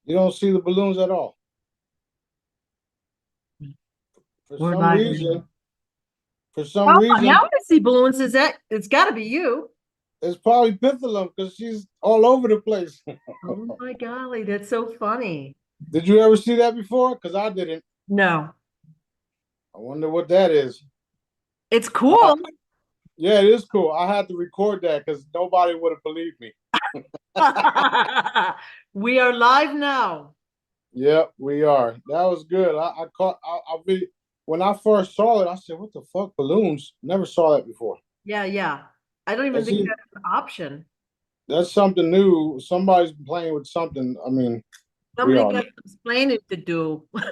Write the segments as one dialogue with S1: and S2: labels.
S1: You don't see the balloons at all. For
S2: We're
S1: some
S2: live again.
S1: reason, for some
S2: Oh, now
S1: reason,
S2: I see balloons. Is that it's got to be you?
S1: it's probably Pithalum because she's all over the place.
S2: Oh my golly, that's so funny.
S1: Did you ever see that before? Because I didn't.
S2: No,
S1: I wonder what that is.
S2: it's
S1: I,
S2: cool.
S1: yeah, it is cool. I had to record that because nobody would have believed me.
S2: We are live now.
S1: Yep, we are. That was good. I caught. I really, when I first saw it, I said, "What the fuck, balloons?" Never saw that before.
S2: Yeah, yeah. I don't even
S1: That's
S2: think
S1: e-
S2: that's an option.
S1: that's something new. Somebody's playing with something. I mean, we
S2: Somebody
S1: all know.
S2: got explaining to do.
S1: That's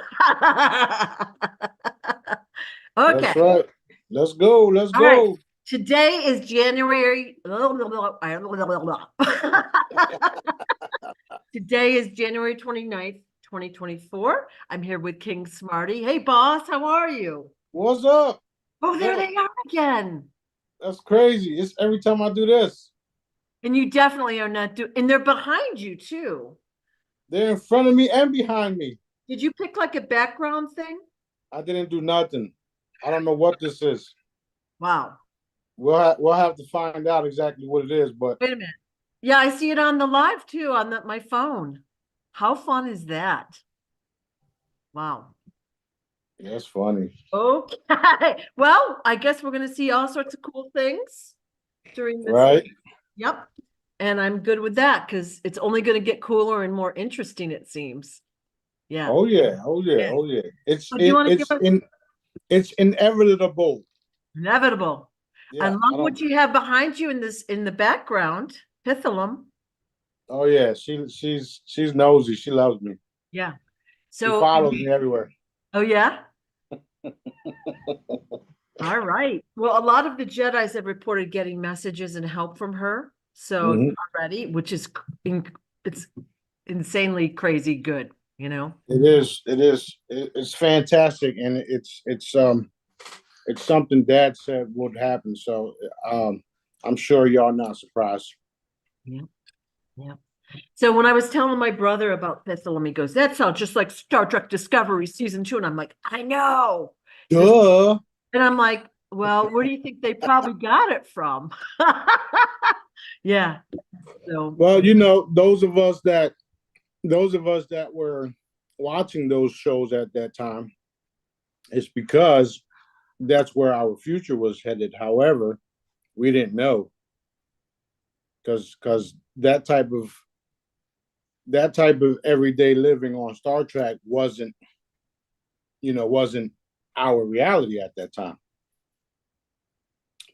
S2: Okay.
S1: right. Let's go. Let's
S2: All right.
S1: go.
S2: Today is January. Today is January 29th, 2024. I'm here with King Smarty. Hey, boss, how are you?
S1: What's up?
S2: Oh, there
S1: Look,
S2: they are again.
S1: that's crazy. It's every time I do this.
S2: And you definitely are not doing, and they're behind you too.
S1: They're in front of me and behind me.
S2: Did you pick like a background thing?
S1: I didn't do nothing. I don't know what this is.
S2: Wow.
S1: We'll have to find out exactly what it is. But
S2: Wait a minute. Yeah, I see it on the live too on my phone. How fun is that? Wow.
S1: that's funny,
S2: Okay. Well, I guess we're going to see all sorts of cool things during this.
S1: right?
S2: Yep. And I'm good with that because it's only going to get cooler and more interesting, it seems. Yeah.
S1: Oh yeah, oh yeah,
S2: Yeah.
S1: oh yeah.
S2: So do you want to give us
S1: It's inevitable.
S2: inevitable? I
S1: Yeah,
S2: love
S1: I don't.
S2: what you have behind you in this in the background. Pithalum.
S1: Oh yeah, she's nosy. She loves me.
S2: Yeah.
S1: She
S2: So,
S1: follows me everywhere.
S2: oh yeah. All right. Well, a lot of the Jedis have reported getting messages and help from her. So
S1: Mhm.
S2: already, which is it's insanely crazy good, you know?
S1: It is. It is. It's fantastic, and it's something Dad said would happen. So I'm sure y'all not surprised.
S2: Yeah. Yeah. So when I was telling my brother about Pithalum, he goes, that sounds just like Star Trek Discovery season 2. And I'm like, I know. He says,
S1: Duh.
S2: and I'm like, well, where do you think they probably got it from? Yeah. So
S1: Well, those of us that were watching those shows at that time, it's because that's where our future was headed. However, we didn't know because that type of everyday living on Star Trek wasn't our reality at that time.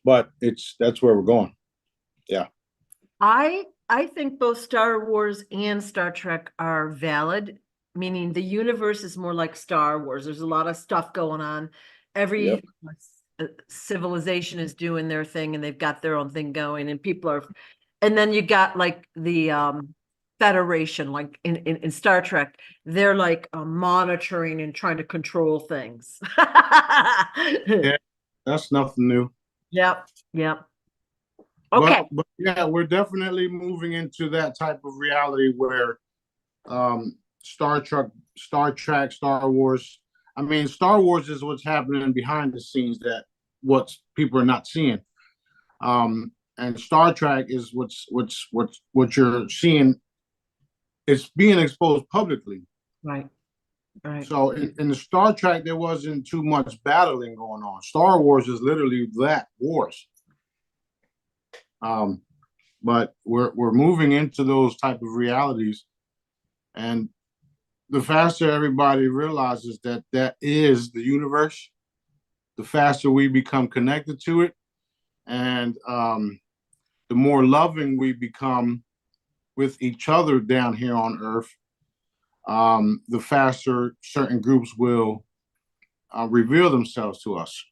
S1: But that's where we're going. Yeah.
S2: I think both Star Wars and Star Trek are valid, meaning the universe is more like Star Wars. There's a lot of stuff going on.
S1: Yep.
S2: Every civilization is doing their thing and they've got their own thing going, and people are, and then you got like the Federation, like in Star Trek, they're like monitoring and trying to control things.
S1: Yeah. That's nothing new.
S2: Yep, yep. Okay.
S1: But yeah, we're definitely moving into that type of reality where Star Trek, Star Wars. I mean, Star Wars is what's happening behind the scenes that what people are not seeing. And Star Trek is what you're seeing. It's being exposed publicly.
S2: Right, right.
S1: So in the Star Trek, there wasn't too much battling going on. Star Wars is literally that wars. Um, but we're moving into those type of realities, and the faster everybody realizes that that is the universe, the faster we become connected to it, and the more loving we become with each other down here on Earth, the faster certain groups will reveal themselves to us.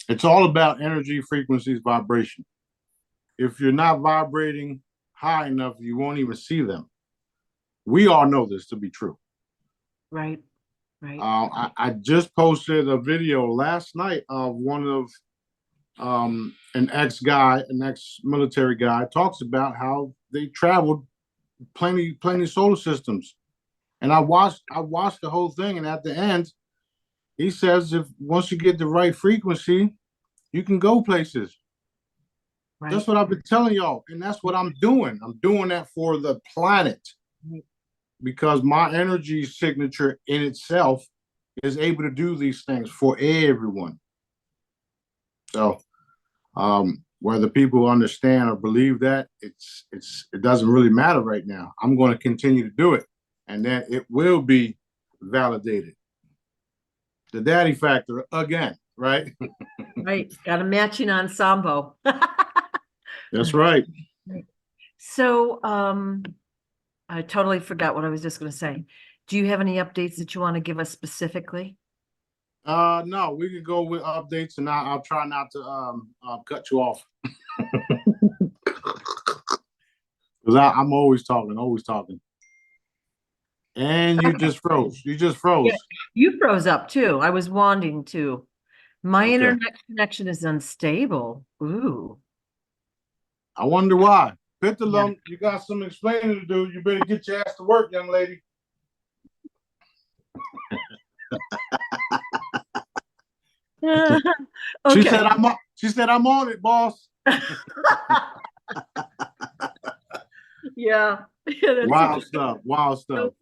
S1: It's all about energy, frequencies, vibration. If you're not vibrating high enough, you won't even see them. We all know this to be true.
S2: Right, right.
S1: I just posted a video last night of one of an ex-military guy talks about how they traveled plenty solar systems. And I watched the whole thing, and at the end, he says if once you get the right frequency, you can go places. That's
S2: Right.
S1: what I've been telling y'all, and that's what I'm doing. I'm doing that for the planet because my energy signature in itself is able to do these things for everyone. So whether people understand or believe that, it doesn't really matter right now. I'm going to continue to do it, and then it will be validated. The daddy factor again, right?
S2: Right. Got a matching ensemble.
S1: That's right.
S2: So, I totally forgot what I was just gonna say. Do you have any updates that you want to give us specifically?
S1: No, we can go with updates, and I'll try not to cut you off because I'm always talking, always talking. And you
S2: Okay.
S1: just froze. You just
S2: Yeah,
S1: froze.
S2: you froze up too. I was wanting to. My
S1: Okay.
S2: internet connection is unstable. Ooh.
S1: I wonder why.
S2: Yeah.
S1: Pithalum, you got some explaining to do. You better get your ass to work, young lady. She
S2: Okay.
S1: said I'm on it, boss.
S2: Yeah. Yeah, that's so,
S1: Wild stuff. Wild stuff.
S2: so,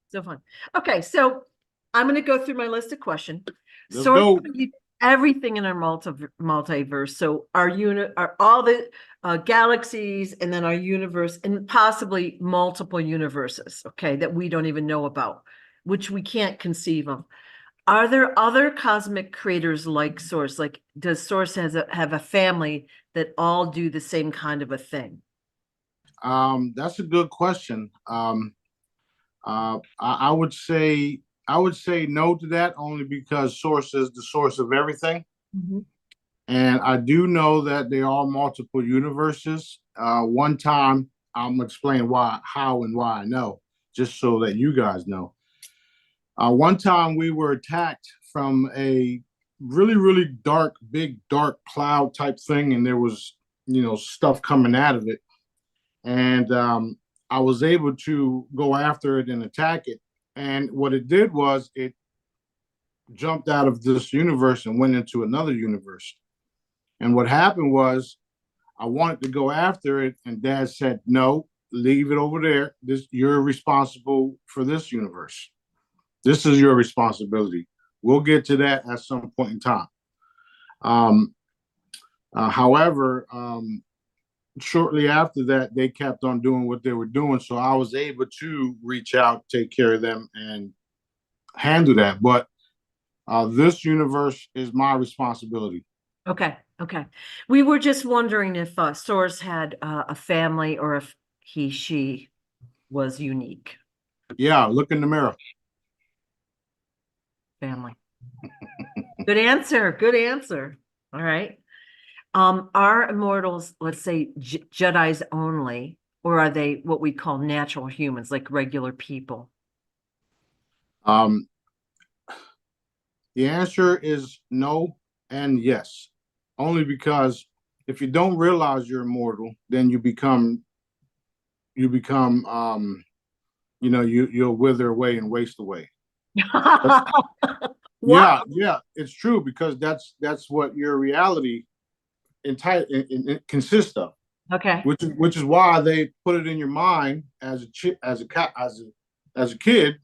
S2: so fun. Okay, so I'm gonna go through my list of questions.
S1: Let's
S2: Source
S1: go.
S2: everything in our multiverse. So our are all the galaxies, and then our universe, and possibly multiple universes, okay, that we don't even know about, which we can't conceive of. Are there other cosmic creators like Source? Like, does Source have a family that all do the same kind of a thing?
S1: That's a good question. I would say no to that only because source is the source of everything.
S2: Mhm.
S1: And I do know that there are multiple universes. One time, I'm gonna explain how, and why I know, just so that you guys know. One time, we were attacked from a really, really dark, big, dark cloud type thing, and there was, stuff coming out of it. And I was able to go after it and attack it. And what it did was it jumped out of this universe and went into another universe. And what happened was I wanted to go after it, and Dad said, "No, leave it over there. You're responsible for this universe. This is your responsibility. We'll get to that at some point in time." Um, however, shortly after that, they kept on doing what they were doing, so I was able to reach out, take care of them, and handle that. But this universe is my responsibility.
S2: Okay, okay. We were just wondering if Source had a family, or if she was unique.
S1: Yeah, look in the mirror.
S2: Family. Good answer. Good answer. All right. Are immortals, let's say, Jedis only, or are they what we call natural humans, like regular people?
S1: Um, the answer is no and yes, only because if you don't realize you're immortal, then you'll wither away and waste away.
S2: What?
S1: Yeah, it's true because that's what your reality consists of.
S2: Okay.
S1: Which is why they put it in your mind as a kid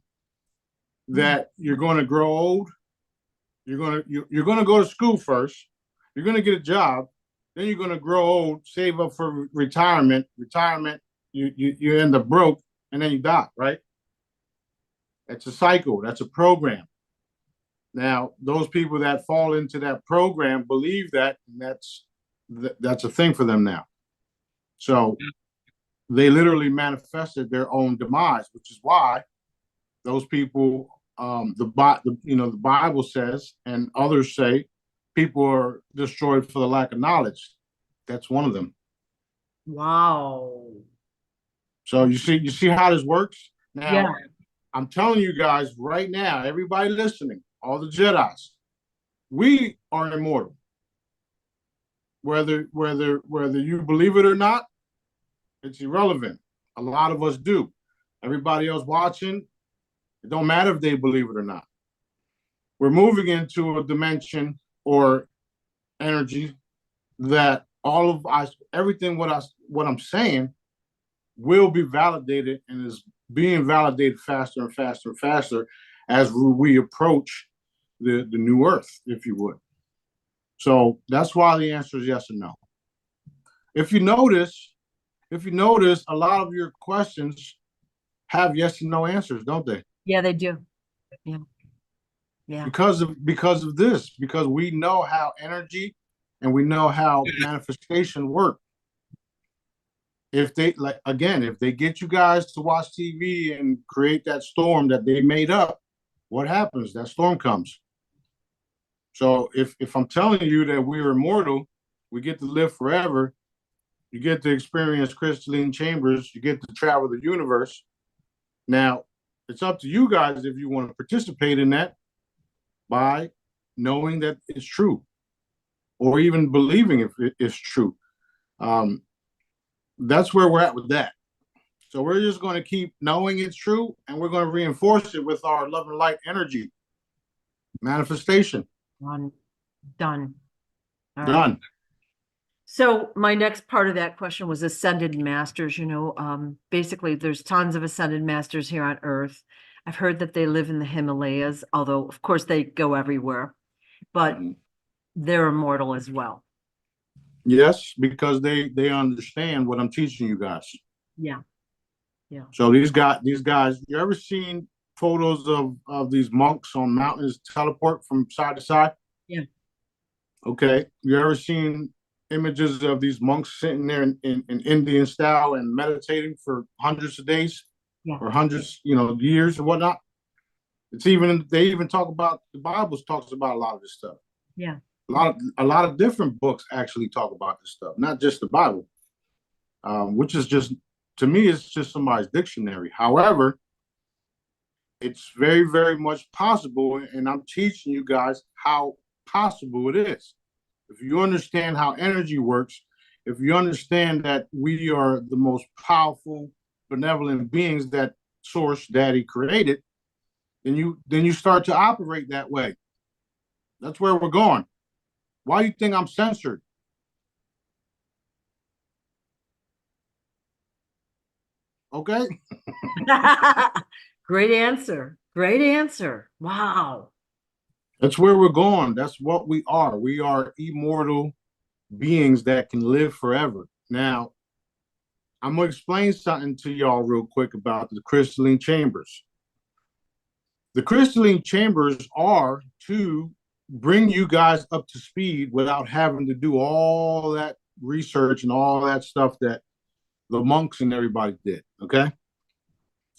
S1: that you're going to grow old. You're going to go to school first. You're going to get a job. Then you're going to grow old, save up for retirement. Retirement, you end up broke, and then you die. Right? That's a cycle. That's a program. Now, those people that fall into that program believe that, and that's a thing for them now. So they literally manifested their own demise, which is why those people, the Bible says, and others say, people are destroyed for the lack of knowledge. That's one of them.
S2: Wow.
S1: So you see how this works.
S2: Yeah.
S1: Now, I'm telling you guys right now, everybody listening, all the Jedi's, we are immortal. Whether you believe it or not, it's irrelevant. A lot of us do. Everybody else watching, it don't matter if they believe it or not. We're moving into a dimension or energy that all of us, everything what I'm saying will be validated and is being validated faster and faster and faster as we approach the new earth, if you would. So that's why the answer is yes and no. If you notice, a lot of your questions have yes and no answers, don't they?
S2: Yeah, they do. Yeah. Yeah.
S1: Because of this, because we know how energy and we know how manifestation work. If they if they get you guys to watch TV and create that storm that they made up, what happens? That storm comes. So if I'm telling you that we're immortal, we get to live forever, you get to experience crystalline chambers, you get to travel the universe. Now, it's up to you guys if you want to participate in that by knowing that it's true or even believing if it's true. That's where we're at with that. So we're just going to keep knowing it's true, and we're going to reinforce it with our love and light energy manifestation.
S2: Done. Done. All right.
S1: Done.
S2: So my next part of that question was ascended masters. Basically there's tons of ascended masters here on Earth. I've heard that they live in the Himalayas, although of course they go everywhere, but they're immortal as well.
S1: Yes, because they understand what I'm teaching you guys.
S2: Yeah. Yeah.
S1: So these guys, you ever seen photos of these monks on mountains teleport from side to side?
S2: Yeah.
S1: Okay. You ever seen images of these monks sitting there in Indian style and meditating for hundreds of days?
S2: Yeah.
S1: Or hundreds, years or whatnot? They even talk about, the Bible talks about a lot of this stuff.
S2: Yeah.
S1: A lot of different books actually talk about this stuff, not just the Bible, which is just, to me, it's just somebody's dictionary. However, it's very, very much possible, and I'm teaching you guys how possible it is. If you understand how energy works, if you understand that we are the most powerful, benevolent beings that Source Daddy created, then you start to operate that way. That's where we're going. Why do you think I'm censored? Okay.
S2: Great answer. Great answer. Wow.
S1: That's where we're going. That's what we are. We are immortal beings that can live forever. Now, I'm going to explain something to y'all real quick about the crystalline chambers. The crystalline chambers are to bring you guys up to speed without having to do all that research and all that stuff that the monks and everybody did. Okay.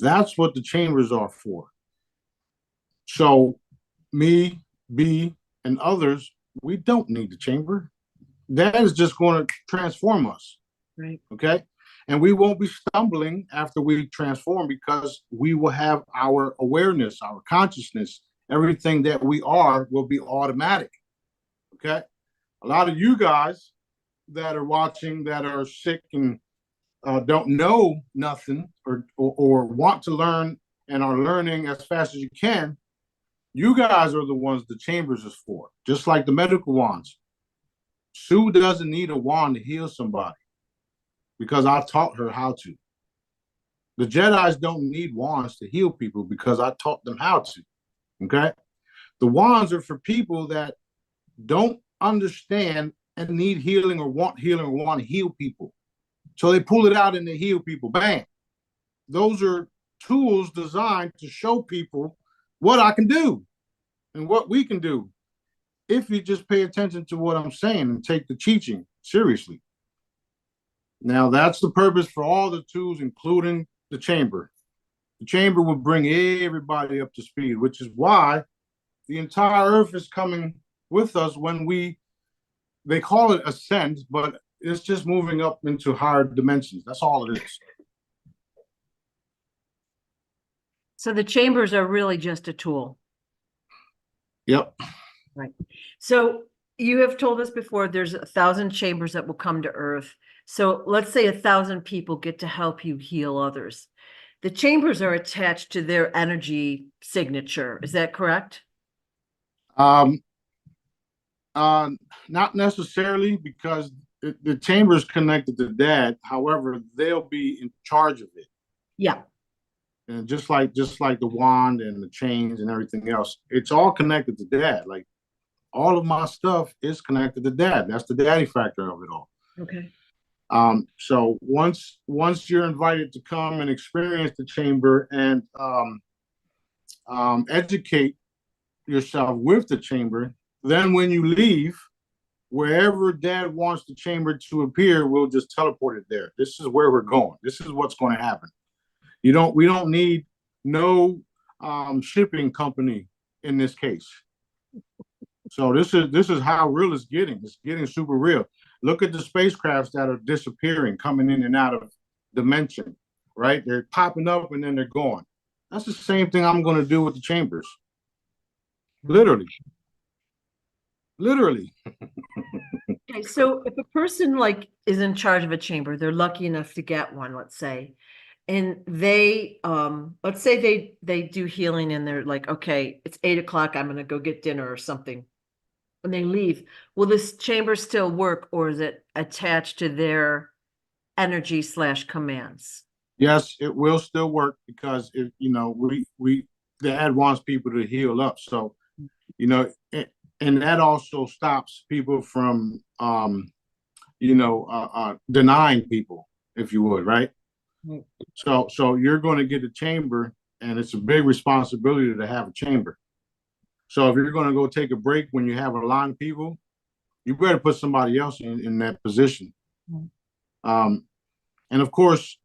S1: That's what the chambers are for. So me, B, and others, we don't need the chamber. That is just going to transform us.
S2: Right.
S1: Okay. And we won't be stumbling after we transform because we will have our awareness, our consciousness, everything that we are will be automatic. Okay. A lot of you guys that are watching that are sick and don't know nothing or want to learn and are learning as fast as you can, you guys are the ones the chambers is for, just like the medical wands. Sue doesn't need a wand to heal somebody because I taught her how to. The Jedis don't need wands to heal people because I taught them how to. Okay? The wands are for people that don't understand and need healing or want to heal people. So they pull it out and they heal people. Bam. Those are tools designed to show people what I can do and what we can do if you just pay attention to what I'm saying and take the teaching seriously. Now, that's the purpose for all the tools, including the chamber. The chamber will bring everybody up to speed, which is why the entire earth is coming with us when they call it ascend, but it's just moving up into higher dimensions. That's all it is.
S2: So the chambers are really just a tool.
S1: Yep.
S2: Right. So you have told us before there's 1,000 chambers that will come to Earth. So let's say 1,000 people get to help you heal others. the chambers are attached to their energy signature. Is that correct?
S1: Um, Not necessarily, because the chamber is connected to dad. However, they'll be in charge of it.
S2: Yeah.
S1: And just like the wand and the chains and everything else, it's all connected to dad. Like all of my stuff is connected to dad. That's the daddy factor of it all.
S2: Okay.
S1: So once you're invited to come and experience the chamber and educate yourself with the chamber, then when you leave, wherever dad wants the chamber to appear, we'll just teleport it there. This is where we're going. This is what's going to happen. We don't need no shipping company in this case. So this is how real it's getting. It's getting super real. Look at the spacecrafts that are disappearing, coming in and out of dimension, right? They're popping up and then they're gone. That's the same thing I'm going to do with the chambers. Literally. Literally.
S2: Okay, so if a person like is in charge of a chamber, they're lucky enough to get one, let's say, and they let's say they do healing and they're like, okay, it's 8 o'clock, I'm gonna go get dinner or something. When they leave, will this chamber still work, or is it attached to their energy / commands?
S1: Yes, it will still work because we dad wants people to heal up. So, and that also stops people from denying people, if you would, right?
S2: Right.
S1: So you're going to get a chamber, and it's a big responsibility to have a chamber. So if you're going to go take a break when you have a line of people, you better put somebody else in that position. And of course,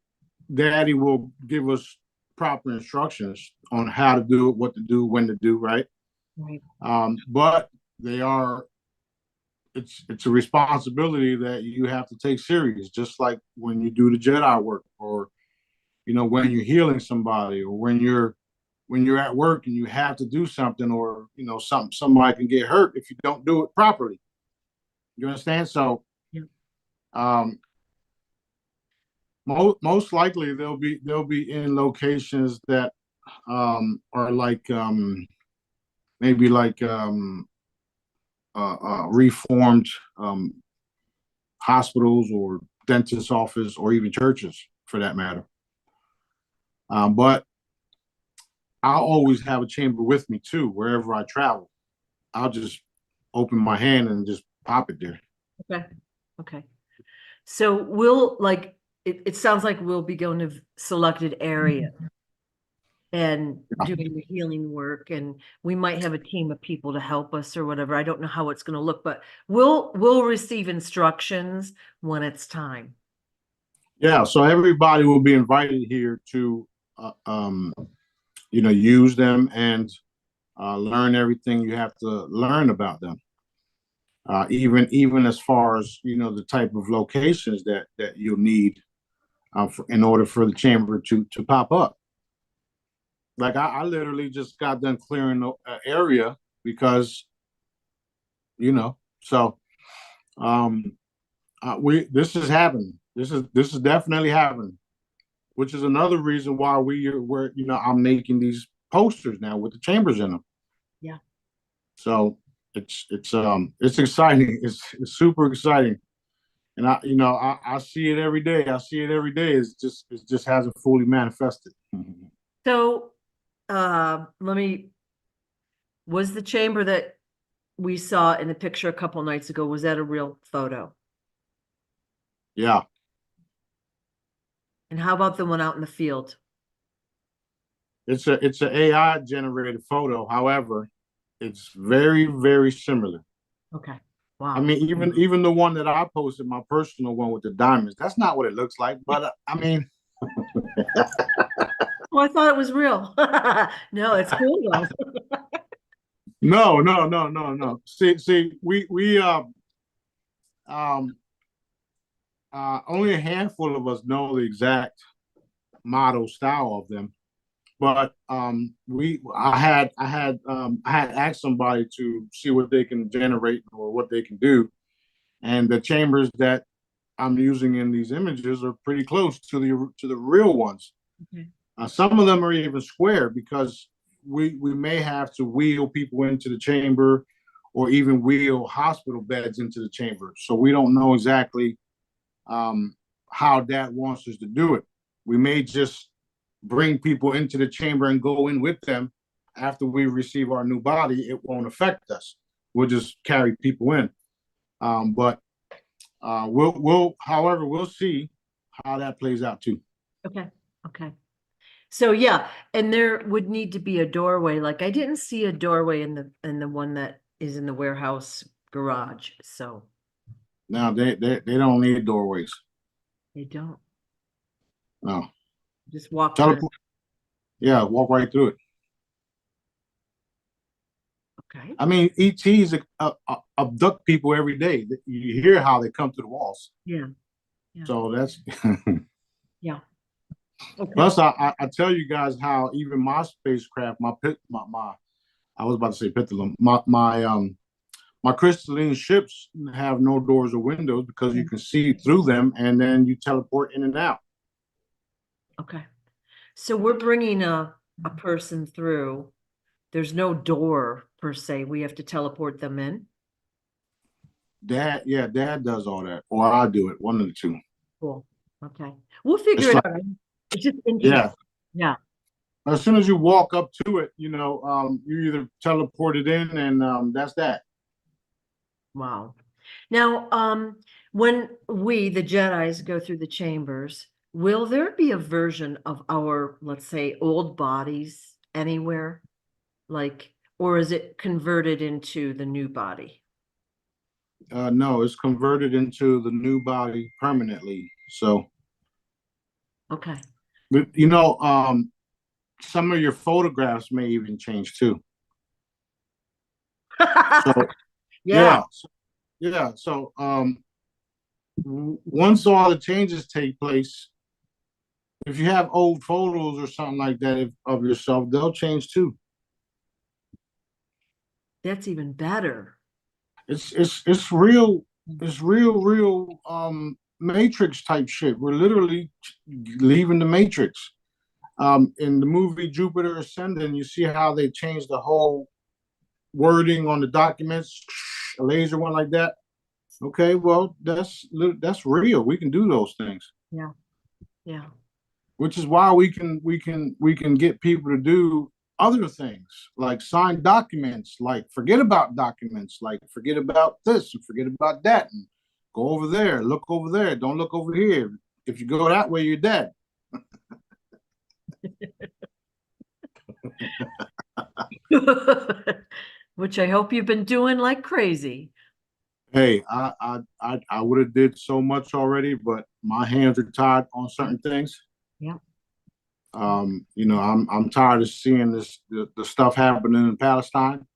S1: Daddy will give us proper instructions on how to do it, what to do, when to do, right?
S2: Right.
S1: But it's a responsibility that you have to take serious, just like when you do the Jedi work, or when you're healing somebody, or when you're at work and you have to do something, or somebody can get hurt if you don't do it properly. You understand? So,
S2: Yeah.
S1: Most likely they'll be in locations that are like maybe like reformed hospitals or dentist office or even churches for that matter. But I'll always have a chamber with me too, wherever I travel. I'll just open my hand and just pop it there.
S2: Okay. Okay. So we'll like it sounds like we'll be going to selected area and doing the healing work, and we might have a team of people to help us or whatever. I don't know how it's going to look, but we'll receive instructions when it's time.
S1: Yeah, so everybody will be invited here to use them and learn everything you have to learn about them. Even as far as the type of locations that you'll need in order for the chamber to pop up. Like I literally just got done clearing the area because so this is happening. This is definitely happening, which is another reason why I'm making these posters now with the chambers in them.
S2: Yeah.
S1: So it's exciting. It's super exciting. And I see it every day. I see it every day. It just hasn't fully manifested.
S2: So was the chamber that we saw in the picture a couple nights ago, was that a real photo?
S1: Yeah.
S2: And how about the one out in the field?
S1: It's an AI generated photo. However, it's very, very similar.
S2: Okay. Wow.
S1: I mean, even the one that I posted, my personal one with the diamonds, that's not what it looks like. But I mean,
S2: well, I thought it was real. No, it's cool though.
S1: no. See, we only a handful of us know the exact model style of them. But I had asked somebody to see what they can generate or what they can do, and the chambers that I'm using in these images are pretty close to the real ones.
S2: Okay.
S1: Some of them are even square because we may have to wheel people into the chamber or even wheel hospital beds into the chamber. So we don't know exactly how Dad wants us to do it. We may just bring people into the chamber and go in with them after we receive our new body. It won't affect us. We'll just carry people in. But however, we'll see how that plays out too.
S2: Okay. Okay. So yeah, and there would need to be a doorway. Like I didn't see a doorway in the one that is in the warehouse garage. So
S1: Now they don't need doorways.
S2: they don't
S1: No.
S2: just walk through.
S1: Yeah, walk right through it.
S2: Okay.
S1: I mean, ETs abduct people every day. You hear how they come to the walls.
S2: Yeah. Yeah.
S1: So that's
S2: Yeah. Okay.
S1: Plus, I tell you guys how even my spacecraft, I was about to say Pitulum, my crystalline ships have no doors or windows because you can see through them and then you teleport in and out.
S2: Okay. So we're bringing a person through. There's no door per se. We have to teleport them in.
S1: Dad does all that, or I do it. One of the two.
S2: Cool. Okay. We'll figure
S1: It's
S2: it
S1: like,
S2: out. It's just interesting.
S1: yeah.
S2: Yeah.
S1: As soon as you walk up to it, you either teleport it in, and that's that.
S2: Wow. Now, when we, the Jedis, go through the chambers, will there be a version of our, let's say, old bodies anywhere? Like, or is it converted into the new body?
S1: No, it's converted into the new body permanently. So,
S2: Okay.
S1: but some of your photographs may even change too. So
S2: Yeah.
S1: yeah. So once all the changes take place, if you have old photos or something like that of yourself, they'll change too.
S2: That's even better.
S1: It's real Matrix type shit. We're literally leaving the Matrix. In the movie Jupiter Ascending, you see how they changed the whole wording on the documents, a laser one like that. Okay, well that's real. We can do those things.
S2: Yeah. Yeah.
S1: Which is why we can get people to do other things like sign documents, like forget about documents, like forget about this and forget about that, and go over there, look over there, don't look over here. If you go that way, you're dead.
S2: Which I hope you've been doing like crazy.
S1: Hey, I would have did so much already, but my hands are tied on certain things.
S2: Yeah.
S1: I'm tired of seeing the stuff happening in Palestine.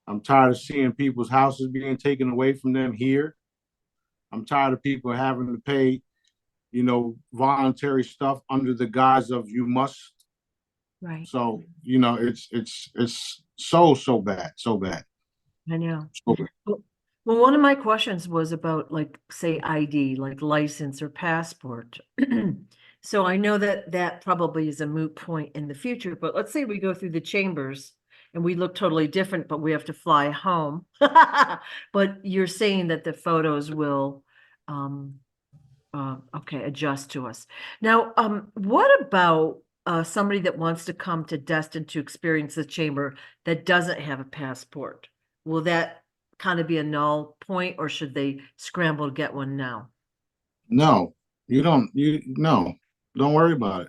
S1: I'm tired of seeing people's houses being taken away from them here. I'm tired of people having to pay, voluntary stuff under the guise of you must.
S2: Right.
S1: So, it's so bad, so bad.
S2: I know.
S1: So bad.
S2: Well, one of my questions was about like, say, ID, like license or passport. So I know that that probably is a moot point in the future, but let's say we go through the chambers and we look totally different, but we have to fly home. But you're saying that the photos will, okay, adjust to us. Now, what about somebody that wants to come to Destin to experience the chamber that doesn't have a passport? Will that kind of be a null point, or should they scramble to get one now?
S1: No, don't worry about it.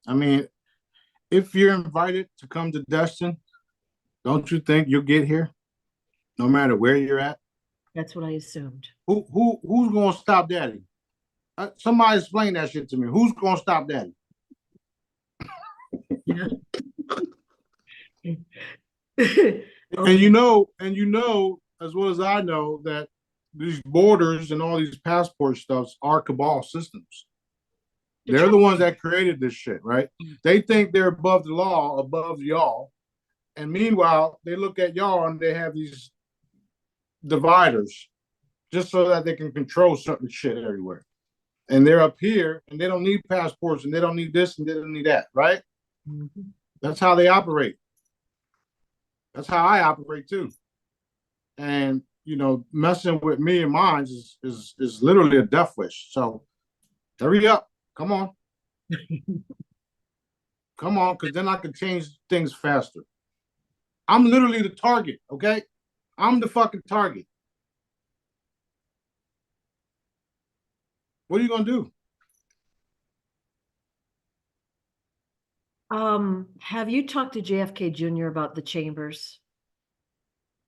S1: I mean, if you're invited to come to Destin, don't you think you'll get here, no matter where you're at?
S2: That's what I assumed.
S1: Who's gonna stop Daddy? Somebody explain that shit to me. Who's gonna stop Daddy?
S2: Yeah.
S1: And you know as well as I know that these borders and all these passport stuffs are cabal systems. They're the ones that created this shit, right? They think they're above the law, above y'all. And meanwhile, they look at y'all and they have these dividers just so that they can control certain shit everywhere. and they're up here, and they don't need passports, and they don't need this, and they don't need that, right?
S2: Mhm.
S1: That's how they operate. That's how I operate too. And messing with me and mine is literally a death wish. So hurry up, come on, because then I can change things faster. I'm literally the target, okay? I'm the fucking target. What are you gonna do?
S2: Have you talked to JFK Jr. about the chambers?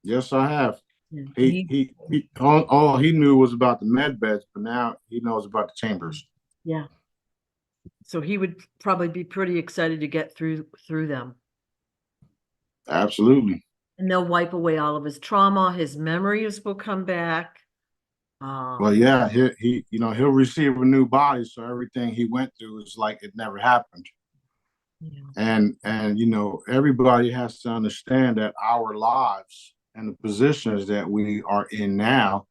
S1: Yes, I have.
S2: Yeah.
S1: He all he knew was about the med beds, but now he knows about the chambers.
S2: Yeah. So he would probably be pretty excited to get through them.
S1: Absolutely.
S2: And they'll wipe away all of his trauma, his memories will come back.
S1: Well, yeah, he'll receive a new body, so everything he went through is like it never happened.
S2: Yeah.
S1: And everybody has to understand that our lives and the positions that we are in now,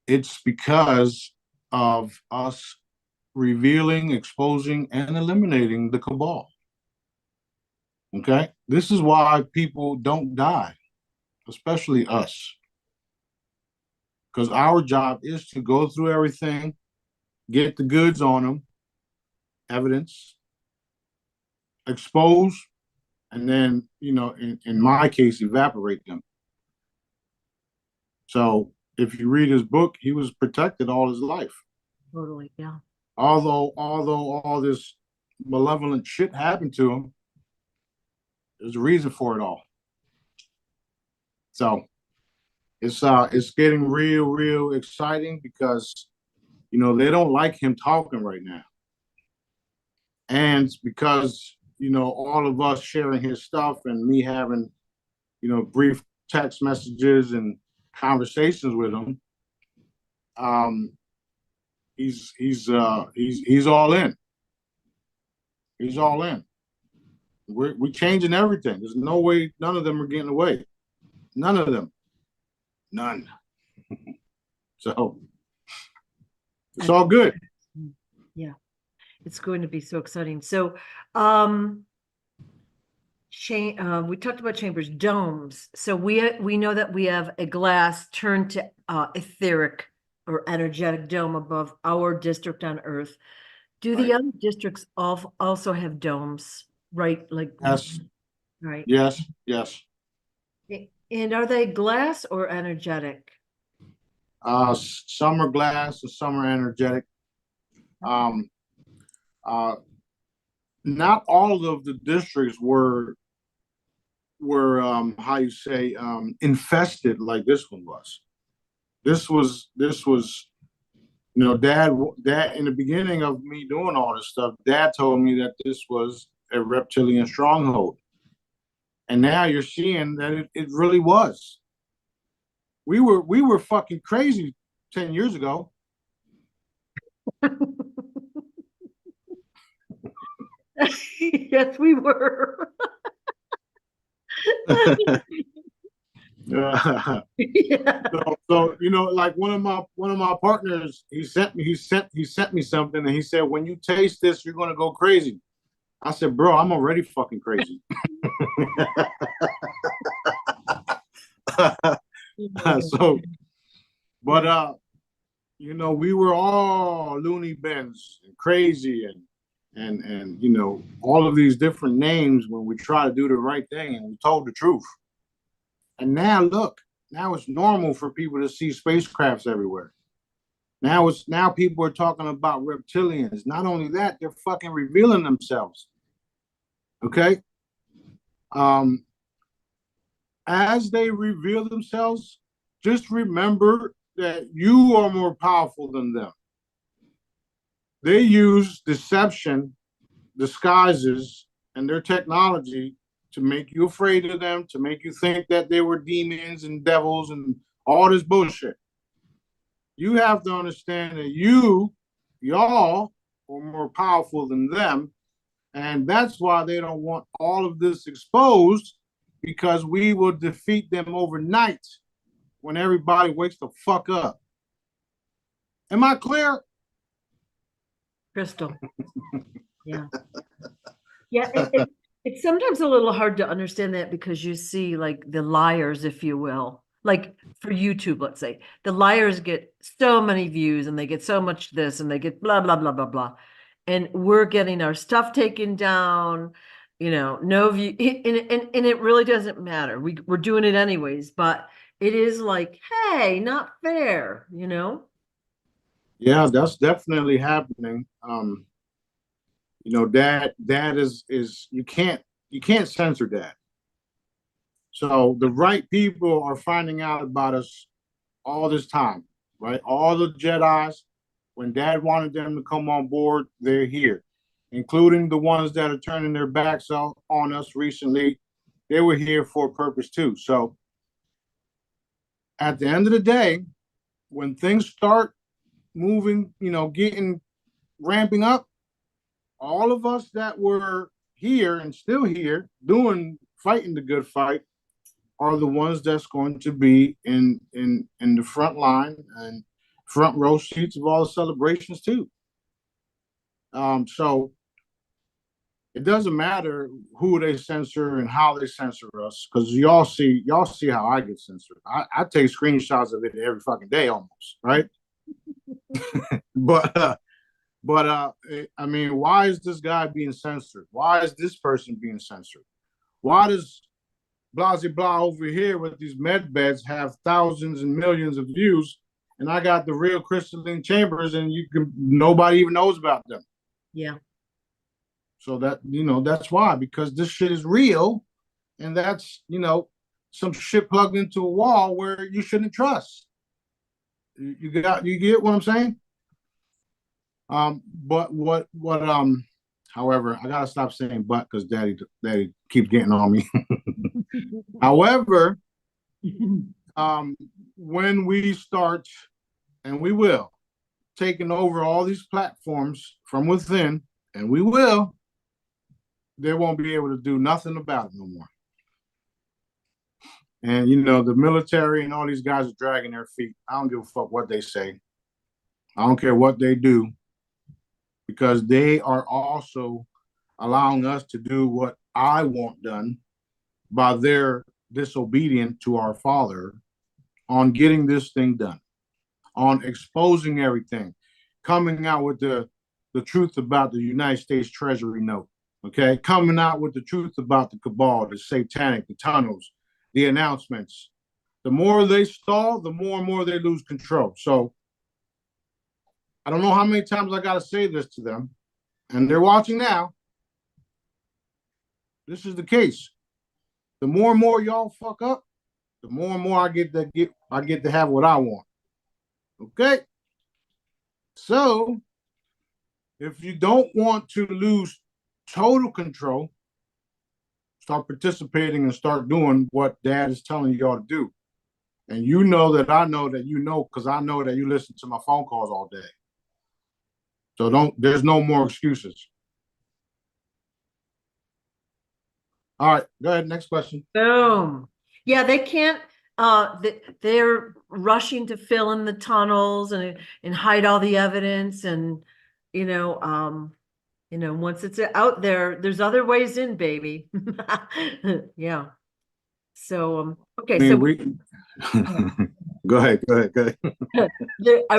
S1: it's because of us revealing, exposing, and eliminating the cabal. Okay, this is why people don't die, especially us, because our job is to go through everything, get the goods on them, evidence, expose, and then in my case, evaporate them. So if you read his book, he was protected all his life.
S2: Totally, yeah.
S1: Although all this malevolent shit happened to him, there's a reason for it all. So it's getting real exciting because they don't like him talking right now. And because all of us sharing his stuff and me having brief text messages and conversations with him, he's all in. He's all in. We're changing everything. There's no way none of them are getting away. None of them. None. So it's all good.
S2: Yeah. It's going to be so exciting. So we talked about chambers, domes. So we know that we have a glass turned to etheric or energetic dome above our district on Earth. Do the other districts also have domes, right? Like
S1: Yes.
S2: right.
S1: Yes.
S2: And are they glass or energetic?
S1: Some are glass and some are energetic. Um, not all of the districts were how you say infested like this one was. This was dad in the beginning of me doing all this stuff, dad told me that this was a reptilian stronghold. And now you're seeing that it really was. We were fucking crazy 10 years ago.
S2: Yes, we were.
S1: Yeah. So like one of my partners, he sent me something, and he said, when you taste this, you're gonna go crazy. I said, bro, I'm already fucking crazy. So, but we were all loony bins and crazy and all of these different names when we try to do the right thing and we told the truth. And now look, now it's normal for people to see spacecrafts everywhere. Now people are talking about reptilians. Not only that, they're fucking revealing themselves. Okay? As they reveal themselves, just remember that you are more powerful than them. They use deception, disguises, and their technology to make you afraid of them, to make you think that they were demons and devils and all this bullshit. You have to understand that y'all are more powerful than them. And that's why they don't want all of this exposed, because we will defeat them overnight when everybody wakes the fuck up. Am I clear?
S2: Crystal. Yeah. Yeah. It's sometimes a little hard to understand that because you see like the liars, if you will, like for YouTube, let's say the liars get so many views and they get so much this and they get blah, blah, blah, blah, blah. And we're getting our stuff taken down, no view. And it really doesn't matter. We're doing it anyways, but it is like, hey, not fair,
S1: Yeah, that's definitely happening. Dad is you can't censor Dad. So the right people are finding out about us all this time, right? All the Jedis, when Dad wanted them to come on board, they're here, including the ones that are turning their backs on us recently. They were here for a purpose too. So at the end of the day, when things start moving, getting ramping up, all of us that were here and still here fighting the good fight are the ones that's going to be in the front line and front row seats of all the celebrations too. So it doesn't matter who they censor and how they censor us, because y'all see how I get censored. I take screenshots of it every fucking day almost, right? But I mean, why is this guy being censored? Why is this person being censored? Why does blah blah over here with these med beds have thousands and millions of views, and I got the real crystalline chambers and nobody even knows about them?
S2: Yeah.
S1: So that's why, because this shit is real, and that's some shit plugged into a wall where you shouldn't trust. You get what I'm saying? But however, I gotta stop saying but, because daddy keeps getting on me. However, when we start, and we will, taking over all these platforms from within, and we will, they won't be able to do nothing about it no more. And the military and all these guys are dragging their feet. I don't give a fuck what they say. I don't care what they do, because they are also allowing us to do what I want done by their disobedient to our Father on getting this thing done, on exposing everything, coming out with the truth about the United States Treasury note, okay? Coming out with the truth about the cabal, the satanic, the tunnels, the announcements. The more they stall, the more and more they lose control. So I don't know how many times I got to say this to them, and they're watching now. This is the case. The more and more y'all fuck up, the more and more I get to have what I want. Okay? So if you don't want to lose total control, start participating and start doing what Dad is telling y'all to do. And you know that I know that because I know that you listen to my phone calls all day. So there's no more excuses. All right, go ahead. Next question.
S2: Boom. Yeah, they can't, they're rushing to fill in the tunnels and hide all the evidence. And, once it's out there, there's other ways in, baby. Yeah. So, okay.
S1: I mean, go ahead.
S2: I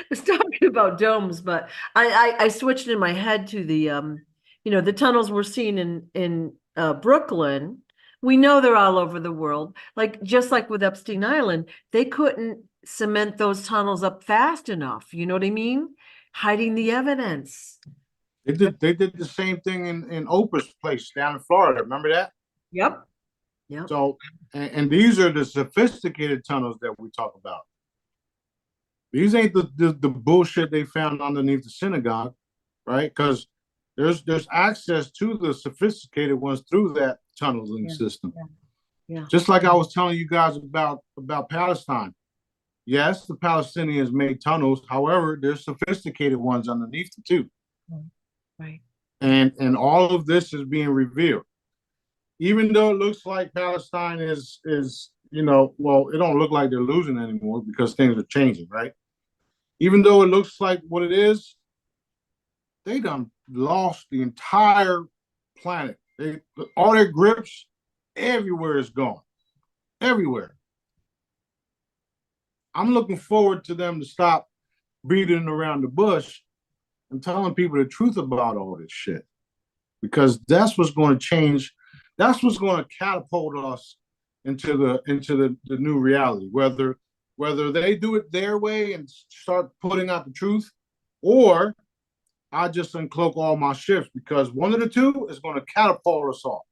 S2: was talking about domes, but I switched in my head to the tunnels we're seeing in Brooklyn. We know they're all over the world. Like, just like with Epstein Island, they couldn't cement those tunnels up fast enough. You know what I mean? Hiding the evidence.
S1: They did the same thing in Oprah's place down in Florida. Remember that?
S2: Yep.
S1: So, and these are the sophisticated tunnels that we talk about. These ain't the bullshit they found underneath the synagogue, right? Because there's access to the sophisticated ones through that tunneling system.
S2: Yeah.
S1: Just like I was telling you guys about Palestine. Yes, the Palestinians made tunnels. However, there's sophisticated ones underneath them too.
S2: Right.
S1: And all of this is being revealed. Even though it looks like Palestine is well, it don't look like they're losing anymore because things are changing, right? Even though it looks like what it is, they done lost the entire planet. All their grips everywhere is gone. Everywhere. I'm looking forward to them to stop beating around the bush and telling people the truth about all this shit. Because that's what's going to change. That's what's going to catapult us into the new reality. Whether they do it their way and start putting out the truth, or I just uncloak all my ships, because one of the two is going to catapult us all.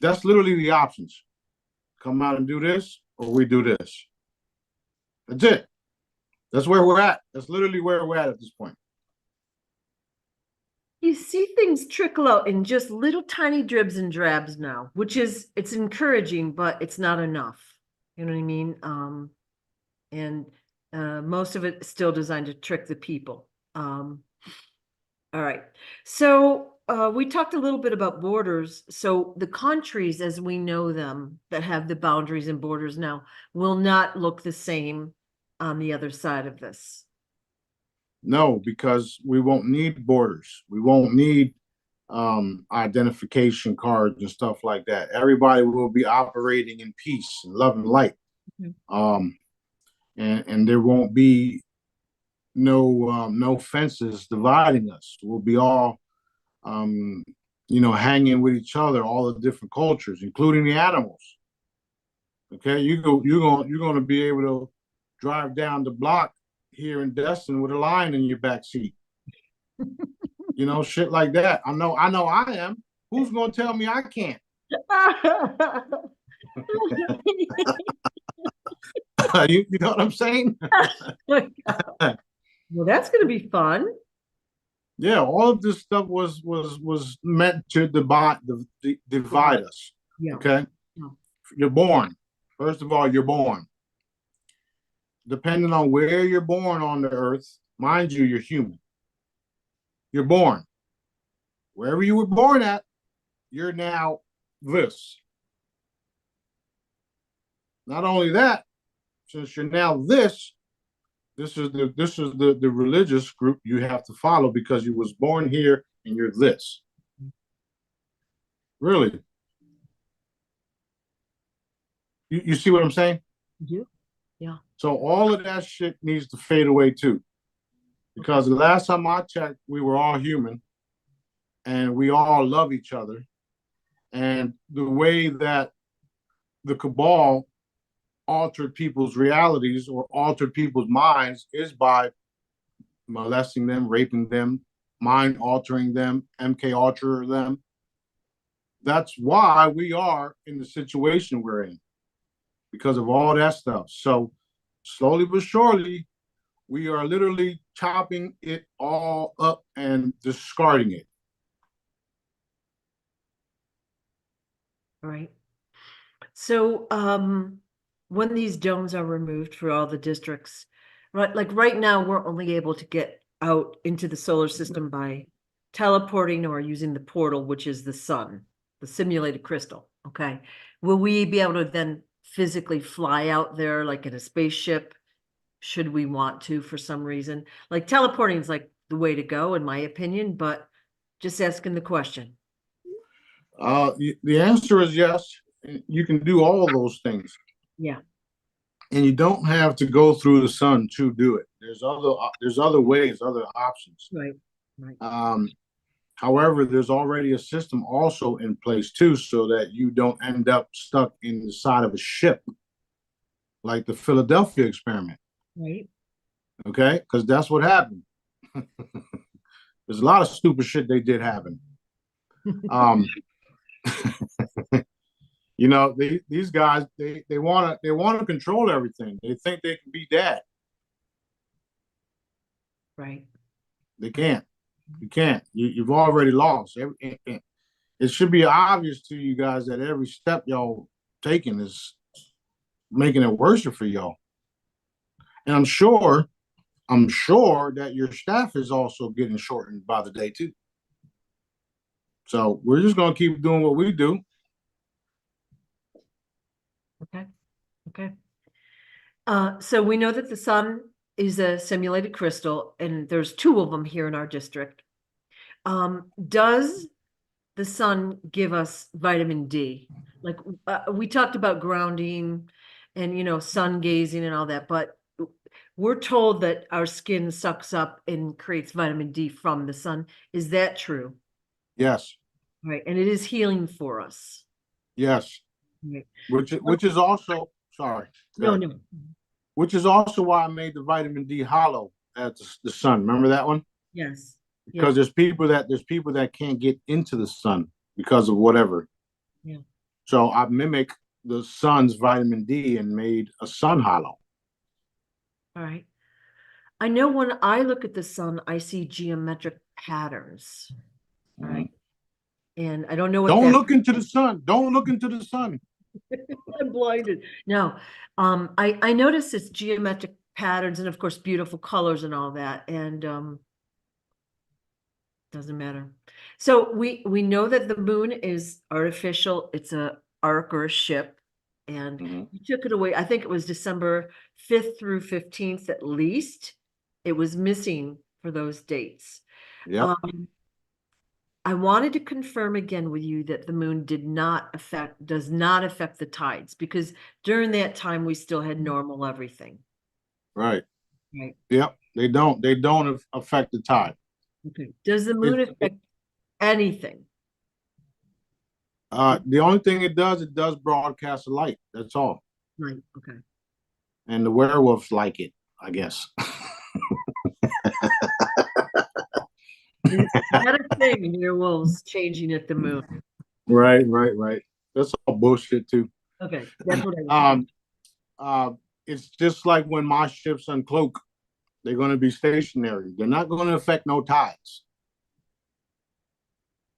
S1: That's literally the options. Come out and do this, or we do this. That's it. That's where we're at. That's literally where we're at this point.
S2: You see things trickle out in just little tiny dribs and drabs now, which it's encouraging, but it's not enough. You know what I mean? And most of it is still designed to trick the people. All right. So we talked a little bit about borders. So the countries as we know them that have the boundaries and borders now will not look the same on the other side of this.
S1: No, because we won't need borders. We won't need identification cards and stuff like that. Everybody will be operating in peace and love and light. Mm-hmm. And there won't be no fences dividing us. We'll be all hanging with each other, all the different cultures, including the animals. Okay, you're going to be able to drive down the block here in Destin with a lion in your back seat. Shit like that. I know I am. Who's going to tell me I can't? You know what I'm saying?
S2: Well, that's going to be fun.
S1: Yeah, all of this stuff was meant to divide us. Yeah. Okay? Yeah. You're born. First of all, you're born. Depending on where you're born on the earth, mind you, you're human. You're born. Wherever you were born at, you're now this. Not only that, since you're now this is the religious group you have to follow, because you was born here and you're this. Really? You see what I'm saying?
S2: Yeah. Yeah.
S1: So all of that shit needs to fade away too. Because the last time I checked, we were all human and we all love each other. And the way that the cabal altered people's realities or altered people's minds is by molesting them, raping them, mind altering them, MK Ultra them. That's why we are in the situation we're in, because of all that stuff. So slowly but surely, we are literally chopping it all up and discarding it.
S2: Right. So when these domes are removed for all the districts, right? Like right now, we're only able to get out into the solar system by teleporting or using the portal, which is the sun, the simulated crystal. Okay. Will we be able to then physically fly out there like in a spaceship? Should we want to, for some reason? Like teleporting is like the way to go, in my opinion, but just asking the question.
S1: The answer is yes. You can do all of those things.
S2: Yeah.
S1: And you don't have to go through the sun to do it. There's other ways, other options.
S2: Right. Right.
S1: However, there's already a system also in place too, so that you don't end up stuck in the side of a ship, like the Philadelphia experiment.
S2: Right.
S1: Okay, because that's what happened. There's a lot of stupid shit they did happen. These guys, they want to control everything. They think they can be dad.
S2: Right.
S1: They can't. You can't. You've already lost. It should be obvious to you guys that every step y'all taking is making it worse for y'all. And I'm sure that your staff is also getting shortened by the day too. So we're just gonna keep doing what we do.
S2: Okay. So we know that the sun is a simulated crystal, and there's 2 of them here in our district. Does the sun give us vitamin D? Like, we talked about grounding and, sun gazing and all that, but we're told that our skin sucks up and creates vitamin D from the sun. Is that true?
S1: Yes.
S2: Right. And it is healing for us.
S1: Yes.
S2: Right.
S1: Which is also, sorry.
S2: No, no.
S1: Which is also why I made the vitamin D hollow at the sun. Remember that one?
S2: Yes.
S1: Because there's people that can't get into the sun because of whatever.
S2: Yeah.
S1: So I mimic the sun's vitamin D and made a sun hollow.
S2: All right. I know when I look at the sun, I see geometric patterns. All right. And I don't know what
S1: Don't look into the sun. Don't look into the sun.
S2: I'm blinded. No. I noticed it's geometric patterns and of course beautiful colors and all that. And doesn't matter. So we know that the moon is artificial. It's a arc or a ship. And you took it away. I think it was December 5th through 15th at least. It was missing for those dates.
S1: Yep.
S2: I wanted to confirm again with you that the moon does not affect the tides, because during that time we still had normal everything.
S1: Right.
S2: Right.
S1: Yep. They don't affect the tide.
S2: Okay. Does the moon affect anything?
S1: The only thing it does broadcast a light. That's all.
S2: Right. Okay.
S1: And the werewolves like it, I guess.
S2: Is that a thing? Werewolves changing at the moon.
S1: Right. That's all bullshit too.
S2: Okay, that's what I
S1: it's just like when my ships uncloak, they're going to be stationary. They're not going to affect no tides.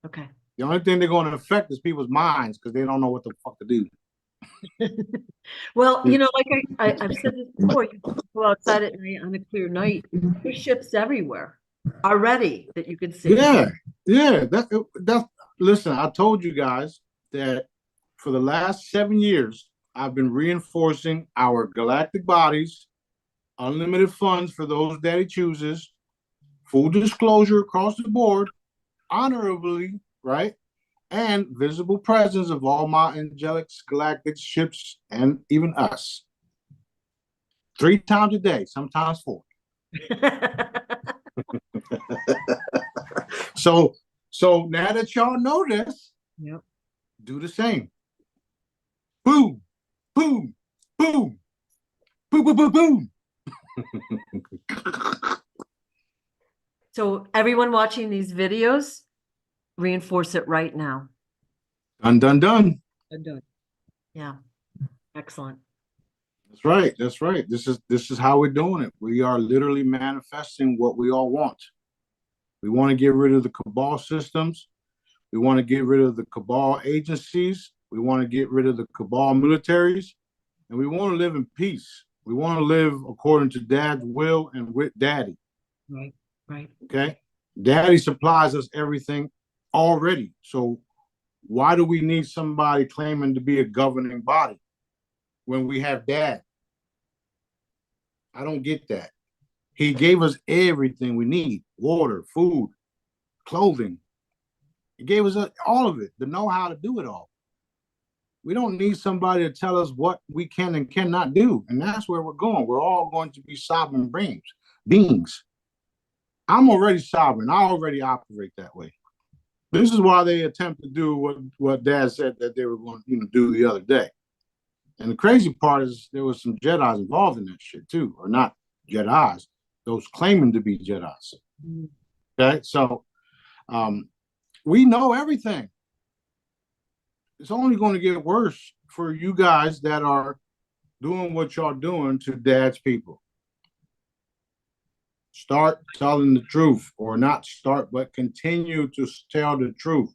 S2: Okay.
S1: The only thing they're going to affect is people's minds because they don't know what the fuck to do.
S2: Well, like I've said this before, you go outside at night on a clear night, there's ships everywhere already that you can see.
S1: Yeah. That's listen, I told you guys that for the last 7 years, I've been reinforcing our galactic bodies, unlimited funds for those that he chooses, full disclosure across the board, honorably, right? And visible presence of all my angelic galactic ships and even us. 3 times a day, sometimes 4. So now that y'all know this,
S2: yep.
S1: Do the same. Boom, boom, boom, boom, boom, boom, boom.
S2: So everyone watching these videos, reinforce it right now.
S1: Done, done, done.
S2: Done. Yeah. Excellent.
S1: That's right. This is how we're doing it. We are literally manifesting what we all want. We want to get rid of the cabal systems. We want to get rid of the cabal agencies. We want to get rid of the cabal militaries. And we want to live in peace. We want to live according to Dad's will and with Daddy.
S2: Right.
S1: Okay? Daddy supplies us everything already. So why do we need somebody claiming to be a governing body when we have Dad? I don't get that. He gave us everything we need: water, food, clothing. He gave us all of it, the know-how to do it all. We don't need somebody to tell us what we can and cannot do. And that's where we're going. We're all going to be sovereign beings. I'm already sovereign. I already operate that way. This is why they attempt to do what Dad said that they were going to do the other day. And the crazy part is there was some Jedis involved in that shit too, or not Jedis, those claiming to be Jedis. Okay, so we know everything. It's only going to get worse for you guys that are doing what y'all doing to Dad's people. Start telling the truth, or not start, but continue to tell the truth.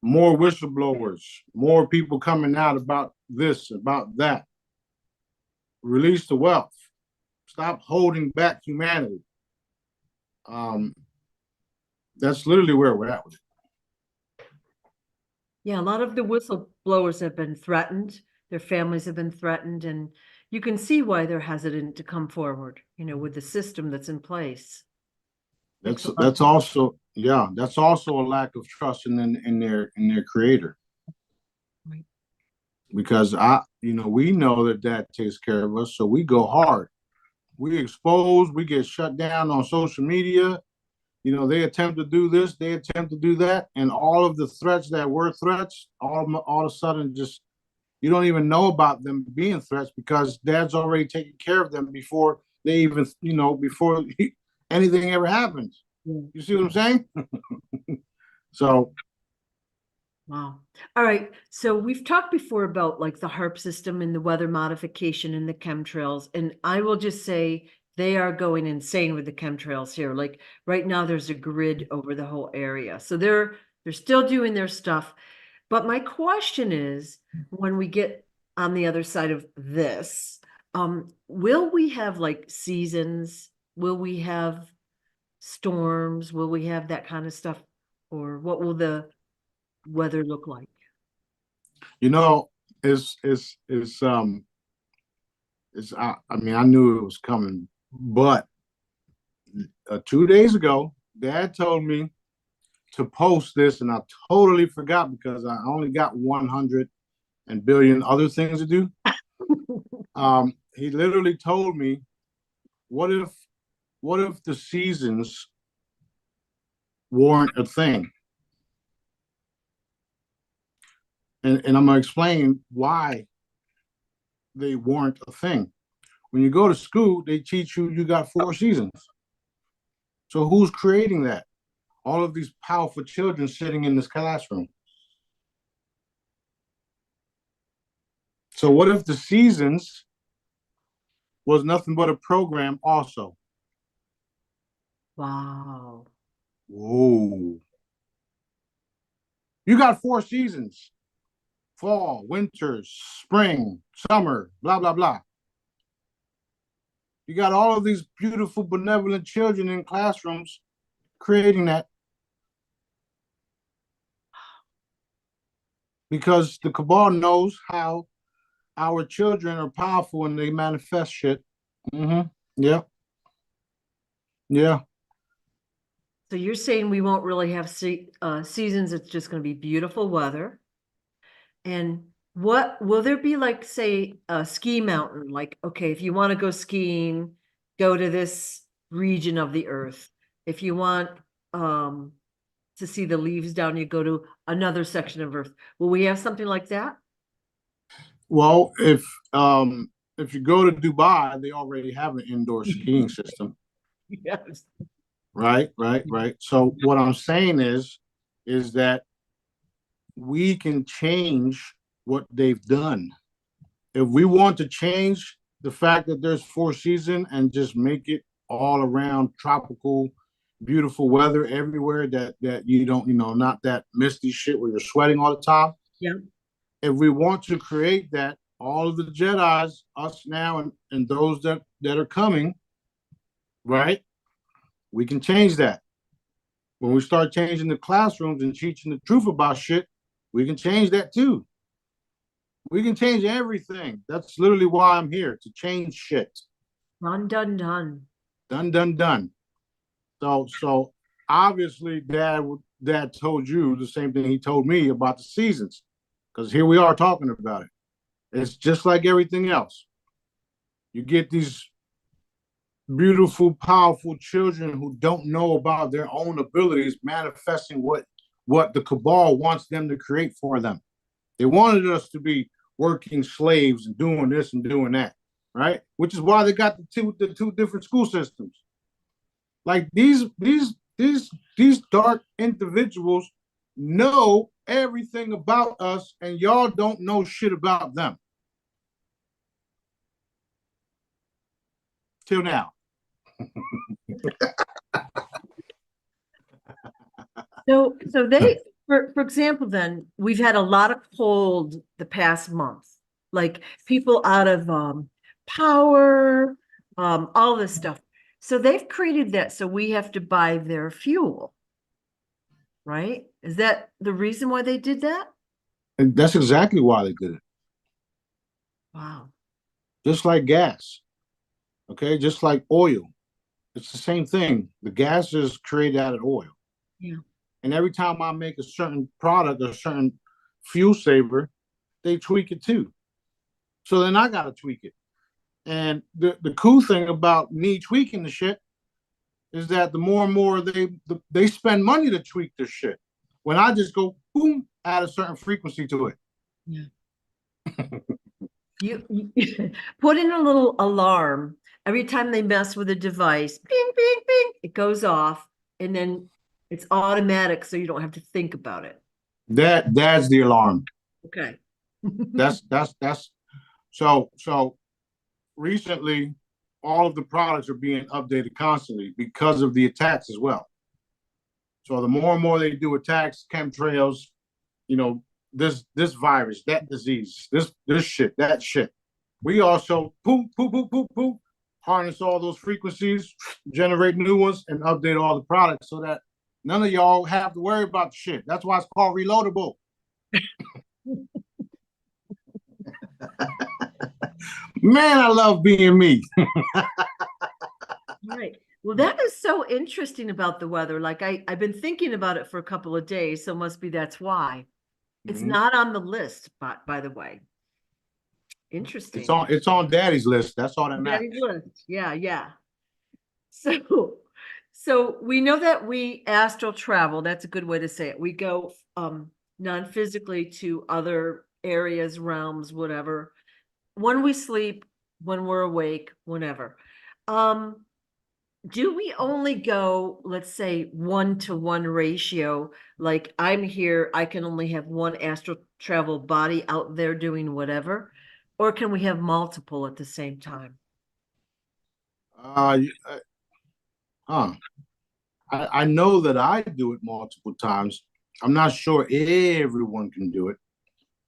S1: More whistleblowers, more people coming out about this, about that. Release the wealth. Stop holding back humanity. That's literally where we're at with it.
S2: Yeah, a lot of the whistleblowers have been threatened. Their families have been threatened. And, you can see why they're hesitant to come forward, you know, with the system that's in place.
S1: That's also, yeah, that's also a lack of trust in their creator.
S2: Right.
S1: Because we know that dad takes care of us, so we go hard. We expose, we get shut down on social media. They attempt to do this, they attempt to do that, and all of the threats that were threats, all of a sudden, just you don't even know about them being threats because dad's already taken care of them before they even, before anything ever happens.
S2: Yeah.
S1: You see what I'm saying? So,
S2: Wow. All right. So we've talked before about like the HARP system and the weather modification and the chemtrails. And I will just say they are going insane with the chemtrails here. Like right now there's a grid over the whole area. So they're still doing their stuff. But my question is, when we get on the other side of this, will we have like seasons? Will we have storms? Will we have that kind of stuff? Or what will the weather look like?
S1: you know, I mean, I knew it was coming, but 2 days ago, dad told me to post this, and I totally forgot because I only got 100 and billion other things to do. He literally told me, what if the seasons weren't a thing? And I'm gonna explain why they weren't a thing. When you go to school, they teach you got 4 seasons. So who's creating that? All of these powerful children sitting in this classroom. So what if the seasons was nothing but a program also?
S2: Wow.
S1: Whoa. You got 4 seasons: fall, winter, spring, summer, blah, blah, blah. You got all of these beautiful, benevolent children in classrooms creating that because the cabal knows how our children are powerful and they manifest shit. Mm-hmm. Yeah. Yeah.
S2: So you're saying we won't really have seasons, it's just going to be beautiful weather. And what will there be like, say, a ski mountain? Like, okay, if you want to go skiing, go to this region of the earth. If you want to see the leaves down, you go to another section of earth. Will we have something like that?
S1: Well, if you go to Dubai, they already have an indoor skiing system.
S2: Yes.
S1: Right, right, right. So what I'm saying is that we can change what they've done. If we want to change the fact that there's 4 seasons and just make it all around tropical, beautiful weather everywhere, that you don't, not that misty shit where you're sweating all the time.
S2: Yeah.
S1: If we want to create that, all of the Jedi's, us now and those that are coming, right? We can change that. When we start changing the classrooms and teaching the truth about shit, we can change that too. We can change everything. That's literally why I'm here, to change shit.
S2: Done, done, done.
S1: Done, done, done. So obviously, Dad told you the same thing he told me about the seasons, because here we are talking about it. It's just like everything else. You get these beautiful, powerful children who don't know about their own abilities manifesting what the cabal wants them to create for them. They wanted us to be working slaves and doing this and doing that, right? Which is why they got the two different school systems. Like these dark individuals know everything about us, and y'all don't know shit about them. Till now.
S2: So they, for example, then we've had a lot of cold the past month, like people out of power, all this stuff. So they've created that so we have to buy their fuel, right? Is that the reason why they did that?
S1: And that's exactly why they did it.
S2: Wow.
S1: just like gas. Okay, just like oil. It's the same thing. The gas is created out of oil.
S2: Yeah.
S1: And every time I make a certain product or a certain fuel saver, they tweak it too. So then I got to tweak it. And the cool thing about me tweaking the shit is that the more and more they spend money to tweak their shit. When I just go boom, add a certain frequency to it.
S2: Yeah. You put in a little alarm every time they mess with a device. Bing, bing, bing. It goes off, and then it's automatic, so you don't have to think about it.
S1: That's the alarm.
S2: Okay.
S1: That's so recently all of the products are being updated constantly because of the attacks as well. So the more and more they do attacks, chemtrails, you know, this virus, that disease, this shit, that shit. We also poop, poop, poop, poop, poop, harness all those frequencies, generate new ones, and update all the products so that none of y'all have to worry about the shit. That's why it's called reloadable. Man, I love being me.
S2: Right. Well, that is so interesting about the weather. Like I've been thinking about it for a couple of days, so must be that's why. It's not on the list, but by the way. Interesting.
S1: It's on Daddy's list. That's all that matters.
S2: Daddy's list. Yeah, yeah. So we know that we astral travel. That's a good way to say it. We go non-physically to other areas, realms, whatever. When we sleep, when we're awake, whenever. Do we only go, let's say, 1-to-1 ratio? Like I'm here, I can only have one astral travel body out there doing whatever, or can we have multiple at the same time?
S1: Huh. I know that I do it multiple times. I'm not sure everyone can do it.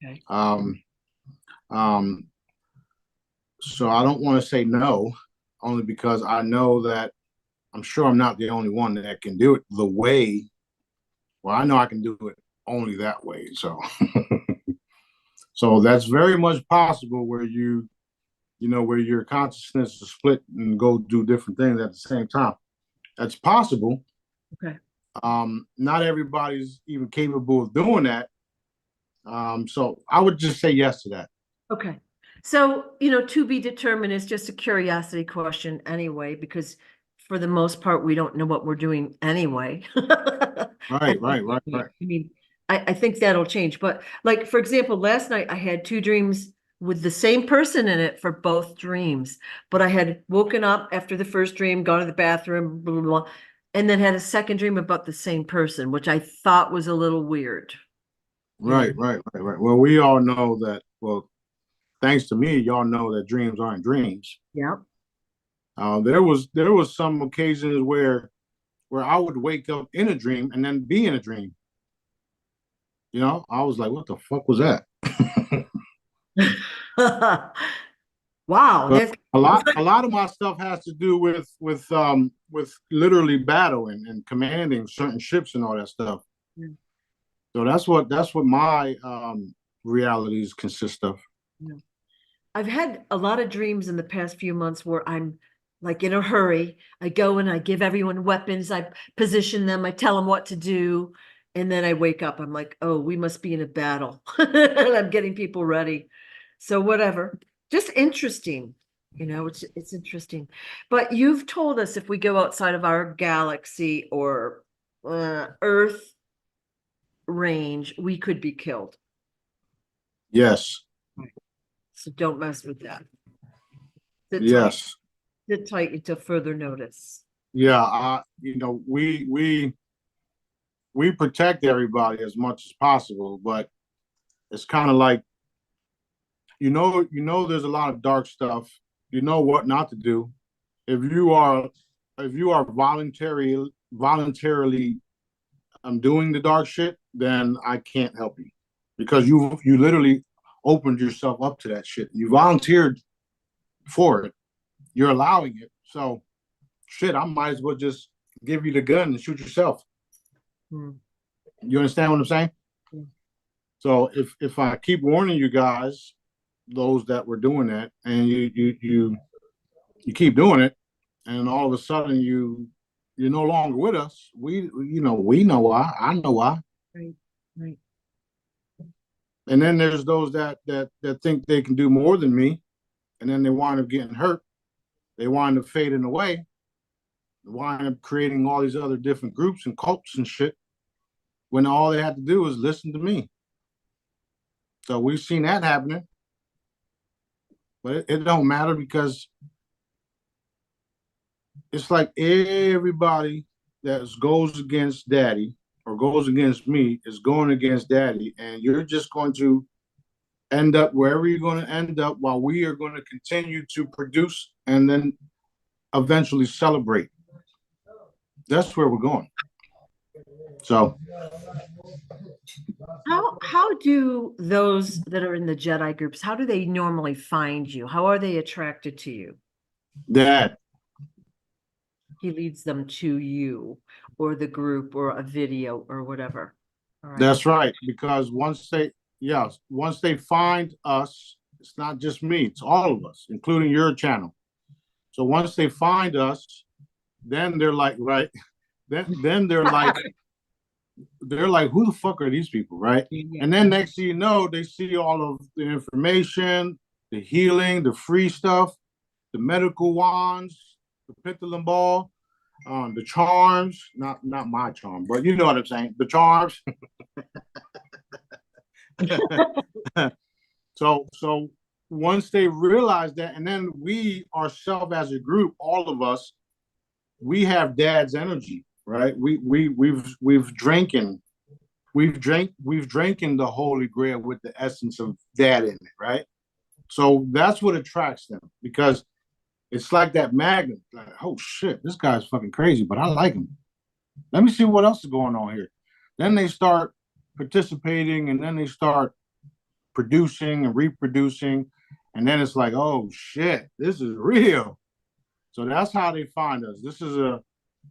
S2: Okay.
S1: Um, so I don't want to say no, only because I know that I'm sure I'm not the only one that can do it the way. Well, I know I can do it only that way. So, so that's very much possible where where your consciousness is split and go do different things at the same time. That's possible.
S2: Okay.
S1: Not everybody's even capable of doing that. So I would just say yes to that.
S2: Okay. So, to be determined is just a curiosity question anyway, because for the most part, we don't know what we're doing anyway.
S1: Right.
S2: I mean, I think that'll change. But like, for example, last night I had two dreams with the same person in it for both dreams. But I had woken up after the first dream, gone to the bathroom, blah, blah, blah, and then had a second dream about the same person, which I thought was a little weird.
S1: Right. Well, we all know that. Well, thanks to me, y'all know that dreams aren't dreams.
S2: Yeah.
S1: There was some occasions where I would wake up in a dream and then be in a dream. I was like, what the fuck was that?
S2: Wow,
S1: But
S2: that's
S1: a lot of my stuff has to do with literally battling and commanding certain ships and all that stuff.
S2: yeah.
S1: So that's what my realities consist of.
S2: Yeah. I've had a lot of dreams in the past few months where I'm like in a hurry. I go and I give everyone weapons, I position them, I tell them what to do, and then I wake up. I'm like, oh, we must be in a battle. And I'm getting people ready. So whatever. Just interesting. It's interesting. But you've told us if we go outside of our galaxy or Earth range, we could be killed.
S1: Yes.
S2: So don't mess with that.
S1: Yes.
S2: Sit tight until further notice.
S1: Yeah. We protect everybody as much as possible, but it's kind of like there's a lot of dark stuff. You know what not to do. If you are voluntarily doing the dark shit, then I can't help you because you literally opened yourself up to that shit. You volunteered for it. You're allowing it. So shit, I might as well just give you the gun and shoot yourself. You understand what I'm saying? So if I keep warning you guys those that were doing that, and you keep doing it, and all of a sudden you're no longer with us. We know why. I know why.
S2: Right. Right.
S1: And then there's those that think they can do more than me, and then they wind up getting hurt. They wind up fading away. They wind up creating all these other different groups and cults and shit, when all they had to do was listen to me. So we've seen that happening, but it don't matter, because it's like everybody that goes against daddy or goes against me is going against daddy, and you're just going to end up wherever you're going to end up, while we are going to continue to produce and then eventually celebrate. That's where we're going. So
S2: How do those that are in the Jedi groups, how do they normally find you? How are they attracted to you?
S1: that
S2: He leads them to you or the group or a video or whatever. All right.
S1: that's right, because once they find us, it's not just me, it's all of us, including your channel. So once they find us, then they're like, right, then they're like, who the fuck are these people, right?
S2: Yeah.
S1: And then next thing you know, they see all of the information, the healing, the free stuff, the medical wands, the pendulum ball, the charms, not my charm, but you know what I'm saying, the charms. So once they realize that, and then we ourselves as a group, all of us, we have dad's energy, right? We've drinking the Holy Grail with the essence of dad in it, right? So that's what attracts them, because it's like that magnet. Like, oh shit, this guy's fucking crazy, but I like him. Let me see what else is going on here. Then they start participating, and then they start producing and reproducing, and then it's like, oh shit, this is real. So that's how they find us. This is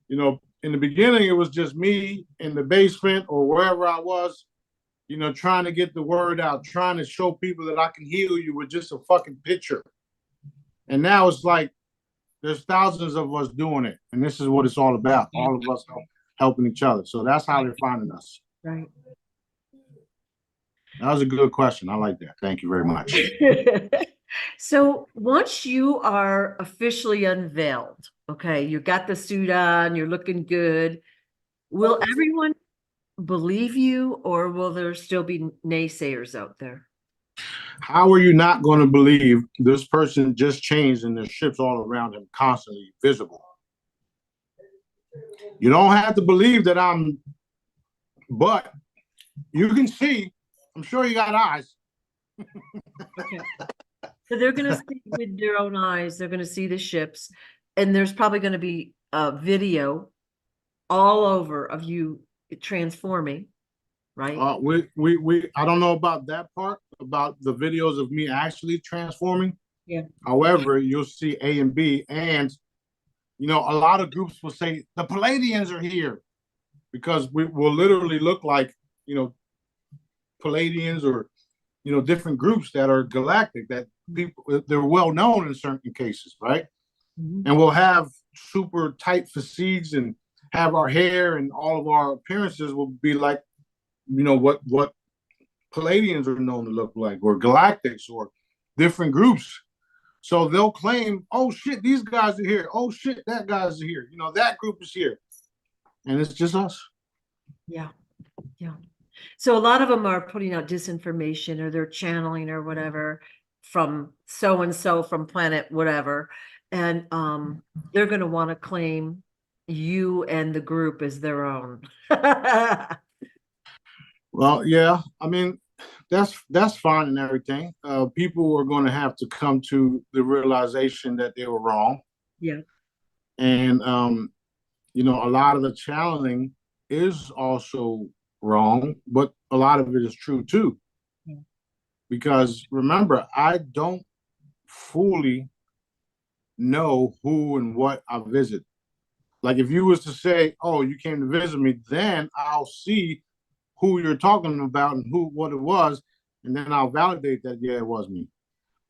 S1: in the beginning, it was just me in the basement or wherever I was, trying to get the word out, trying to show people that I can heal you with just a fucking picture. And now it's like there's thousands of us doing it, and this is what it's all about. All of us helping each other. So that's how they're finding us.
S2: Right.
S1: That was a good question. I like that. Thank you very much.
S2: So once you are officially unveiled, okay, you got the suit on, you're looking good, will everyone believe you, or will there still be naysayers out there?
S1: How are you not going to believe this person just changed and there's ships all around him constantly visible? You don't have to believe that but you can see. I'm sure you got eyes.
S2: Okay. So they're going to see with their own eyes, they're going to see the ships, and there's probably going to be a video all over of you transforming, right?
S1: I don't know about that part, about the videos of me actually transforming.
S2: Yeah.
S1: However, you'll see A and B, and a lot of groups will say the Palladians are here, because we will literally look like Palladians, or different groups that are galactic, that people, they're well known in certain cases, right? Mm-hmm. And we'll have super tight physiques and have our hair, and all of our appearances will be like what Palladians are known to look like, or Galactics, or different groups. So they'll claim, oh shit, these guys are here. Oh shit, that guy's here. That group is here. And it's just us.
S2: Yeah. Yeah. So a lot of them are putting out disinformation, or they're channeling or whatever from so-and-so from planet whatever. And they're going to want to claim you and the group as their own.
S1: Well, yeah. I mean, that's fine and everything. People are going to have to come to the realization that they were wrong.
S2: Yeah.
S1: And a lot of the channeling is also wrong, but a lot of it is true too. Yeah. Because remember, I don't fully know who and what I visit. Like if you was to say, oh, you came to visit me, then I'll see who you're talking about and what it was, and then I'll validate that, yeah, it was me.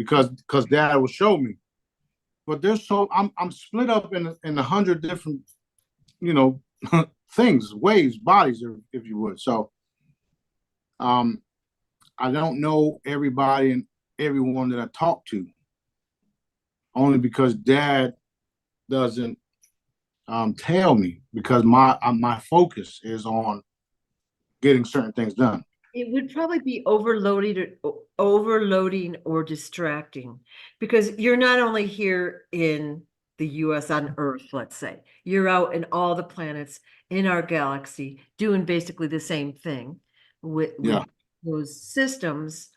S1: because Dad will show me. But there's so I'm split up in 100 different, you know, things, ways, bodies, if you would. So I don't know everybody and everyone that I talk to, only because Dad doesn't tell me, because my focus is on getting certain things done.
S2: It would probably be overloading or distracting, because you're not only here in the US on Earth, let's say, you're out in all the planets in our galaxy doing basically the same thing with those systems.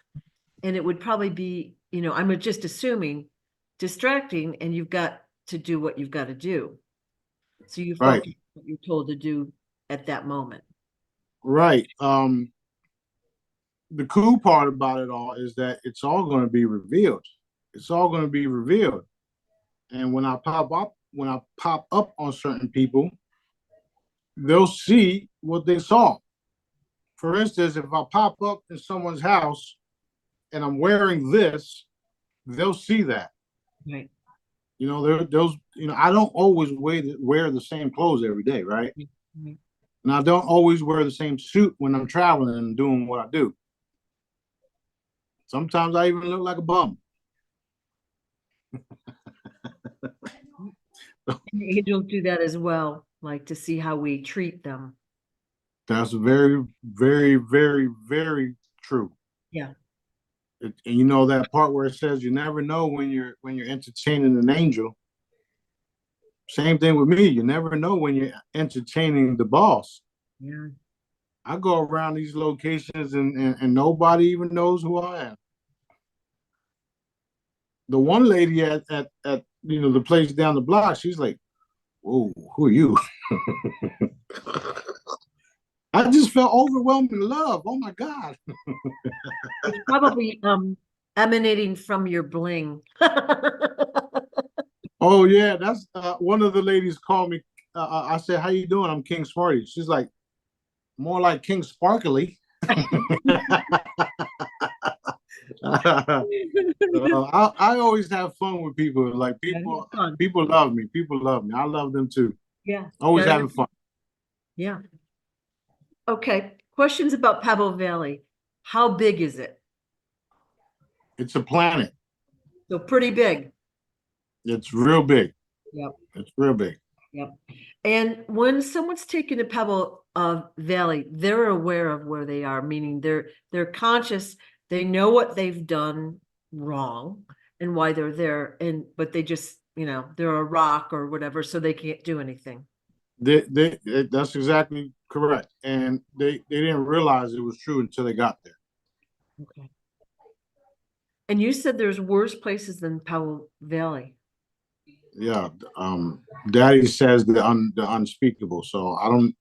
S2: And it would probably be, I'm just assuming, distracting, and you've got to do what you've got to do. So you focus on what you're told to do at that moment.
S1: Right. The cool part about it all is that it's all going to be revealed. It's all going to be revealed. And when I pop up on certain people, they'll see what they saw. For instance, if I pop up in someone's house and I'm wearing this, they'll see that.
S2: Right.
S1: I don't always wear the same clothes every day, right?
S2: Mm-hmm.
S1: And I don't always wear the same suit when I'm traveling and doing what I do. Sometimes I even look like a bum.
S2: And angels do that as well, like to see how we treat them.
S1: That's very, very, very, very true.
S2: Yeah.
S1: And you know that part where it says you never know when you're entertaining an angel. Same thing with me. You never know when you're entertaining the boss.
S2: Yeah.
S1: I go around these locations and nobody even knows who I am. The one lady at the place down the block, she's like, "Whoa, who are you?" I just felt overwhelming love. Oh my God.
S2: It's probably emanating from your bling.
S1: Oh yeah, that's one of the ladies called me. I said, "How you doing?" I'm King Smarty. She's like, "More like King Sparkly." I always have fun with people. Like people love me. People love me. I love them too.
S2: Yeah.
S1: Always having fun.
S2: Yeah. Okay. Questions about Pebble Valley. How big is it?
S1: It's a planet.
S2: So pretty big.
S1: It's real big.
S2: Yep.
S1: It's real big.
S2: Yep. And when someone's taking a Pebble Valley, they're aware of where they are, meaning they're conscious. They know what they've done wrong and why they're there, but they just, they're a rock or whatever, so they can't do anything.
S1: That's exactly correct. And they didn't realize it was true until they got there.
S2: Okay. And you said there's worse places than Pebble Valley.
S1: Yeah. Daddy says the unspeakable. So I don't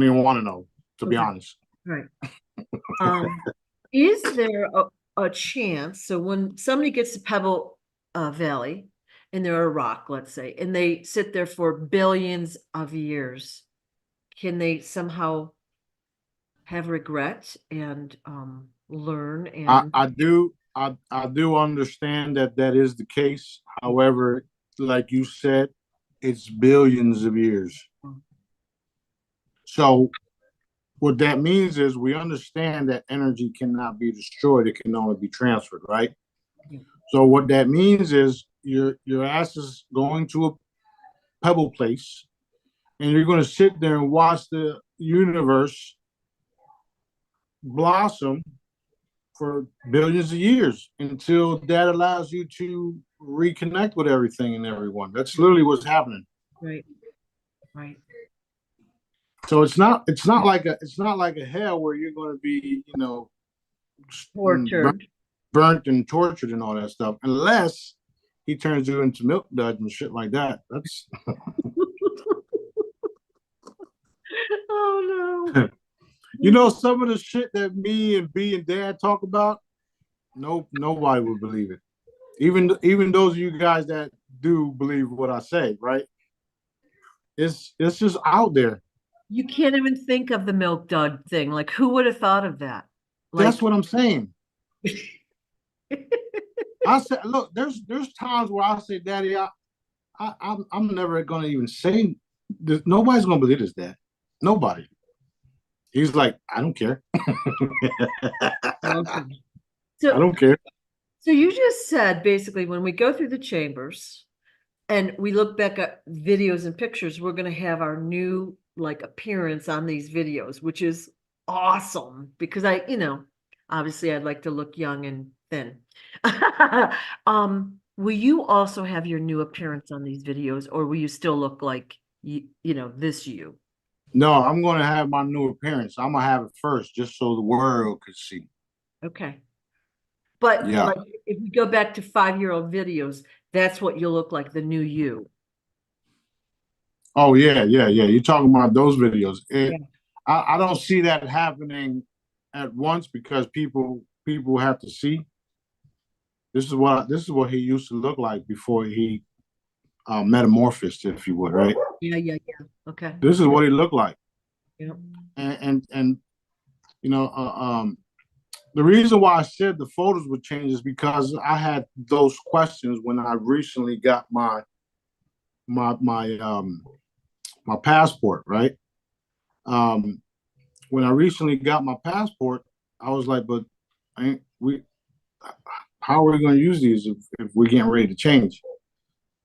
S1: even want to know, to be honest.
S2: Right. Is there a chance, so when somebody gets to Pebble Valley and they're a rock, let's say, and they sit there for billions of years, can they somehow have regret and learn? And
S1: I do understand that is the case. However, like you said, it's billions of years. So what that means is we understand that energy cannot be destroyed. It can only be transferred, right?
S2: Yeah.
S1: So what that means is your ass is going to a pebble place and you're going to sit there and watch the universe blossom for billions of years until that allows you to reconnect with everything and everyone. That's literally what's happening.
S2: Right. Right.
S1: So it's not like a hell where you're going to be,
S2: Tortured.
S1: burnt and tortured and all that stuff, unless he turns you into milk duds and shit like that. That's
S2: Oh no.
S1: Some of the shit that me and B and Dad talk about, nobody would believe it. Even those of you guys that do believe what I say, right? It's just out there.
S2: You can't even think of the milk dud thing. Like, who would have thought of that?
S1: That's what I'm saying. I said, look, there's times where I say, Daddy, I'm never gonna even say this. Nobody's gonna believe this, Dad. Nobody. He's like, I don't care.
S2: Okay.
S1: I
S2: So,
S1: don't care.
S2: so you just said basically when we go through the chambers and we look back at videos and pictures, we're going to have our new like appearance on these videos, which is awesome because obviously I'd like to look young and thin. Will you also have your new appearance on these videos, or will you still look like this you?
S1: No, I'm gonna have my new appearance. I'm gonna have it first, just so the world could see.
S2: Okay. But
S1: Yeah.
S2: like if we go back to 5-year-old videos, that's what you'll look like, the new you.
S1: Oh yeah, yeah, yeah. You're talking about those videos.
S2: Yeah.
S1: I don't see that happening at once because people have to see. This is what he used to look like before he metamorphosed, if you would, right?
S2: Yeah, yeah, yeah. Okay.
S1: This is what he looked like,
S2: Yeah.
S1: and you know, the reason why I said the photos would change is because I had those questions when I recently got my my um my passport, right? Um, when I recently got my passport, I was like, but ain't we? How are we going to use these if we're getting ready to change?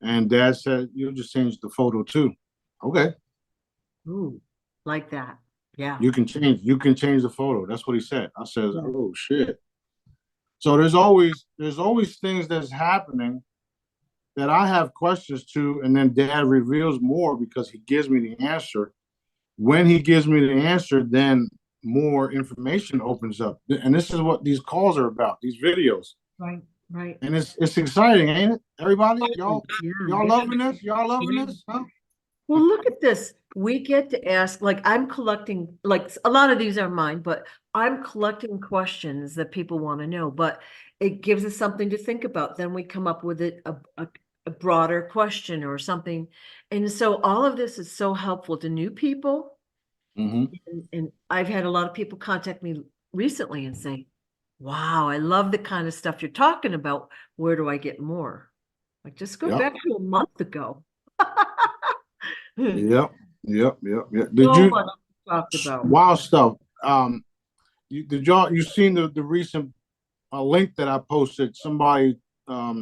S1: And Dad said, "You just change the photo too." Okay,
S2: Ooh, like that. Yeah.
S1: you can change. You can change the photo. That's what he said. I said,
S2: Yeah.
S1: "Oh shit." So there's always things that's happening that I have questions to, and then Dad reveals more because he gives me the answer. When he gives me the answer, then more information opens up. And this is what these calls are about, these videos.
S2: Right, right.
S1: And it's exciting, ain't it? Everybody,
S2: Oh,
S1: y'all
S2: yeah,
S1: loving this? Y'all loving
S2: yeah.
S1: this? Huh?
S2: Well, look at this. We get to ask, like, I'm collecting, like, a lot of these are mine, but I'm collecting questions that people want to know, but it gives us something to think about. Then we come up with a broader question or something. And so all of this is so helpful to new people.
S1: Mm-hmm.
S2: And I've had a lot of people contact me recently and say, wow, I love the kind of stuff you're talking about. Where do I get more? Like, just go
S1: Yep.
S2: back to a month ago.
S1: Yep. Yep. Yep. Yep. Did
S2: So
S1: you
S2: much talked about.
S1: wild stuff? You seen the recent link that I posted? Somebody, I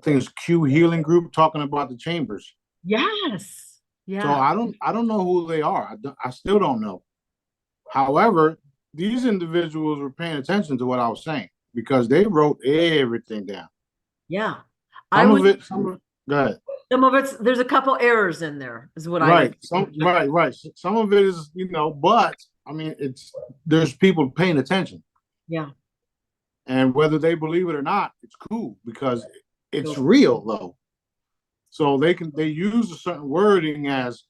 S1: think it's Q Healing Group talking about the chambers.
S2: Yes.
S1: So
S2: Yeah.
S1: I don't know who they are. I still don't know. However, these individuals were paying attention to what I was saying because they wrote everything down.
S2: Yeah. I
S1: Some
S2: would,
S1: of it, go ahead.
S2: some of it's, there's a couple errors in there, is what I would.
S1: Right. Right. Some of it is, but I mean, there's people paying attention,
S2: Yeah.
S1: and whether they believe it or not, it's cool because it's
S2: So,
S1: real though. So they use a certain wording as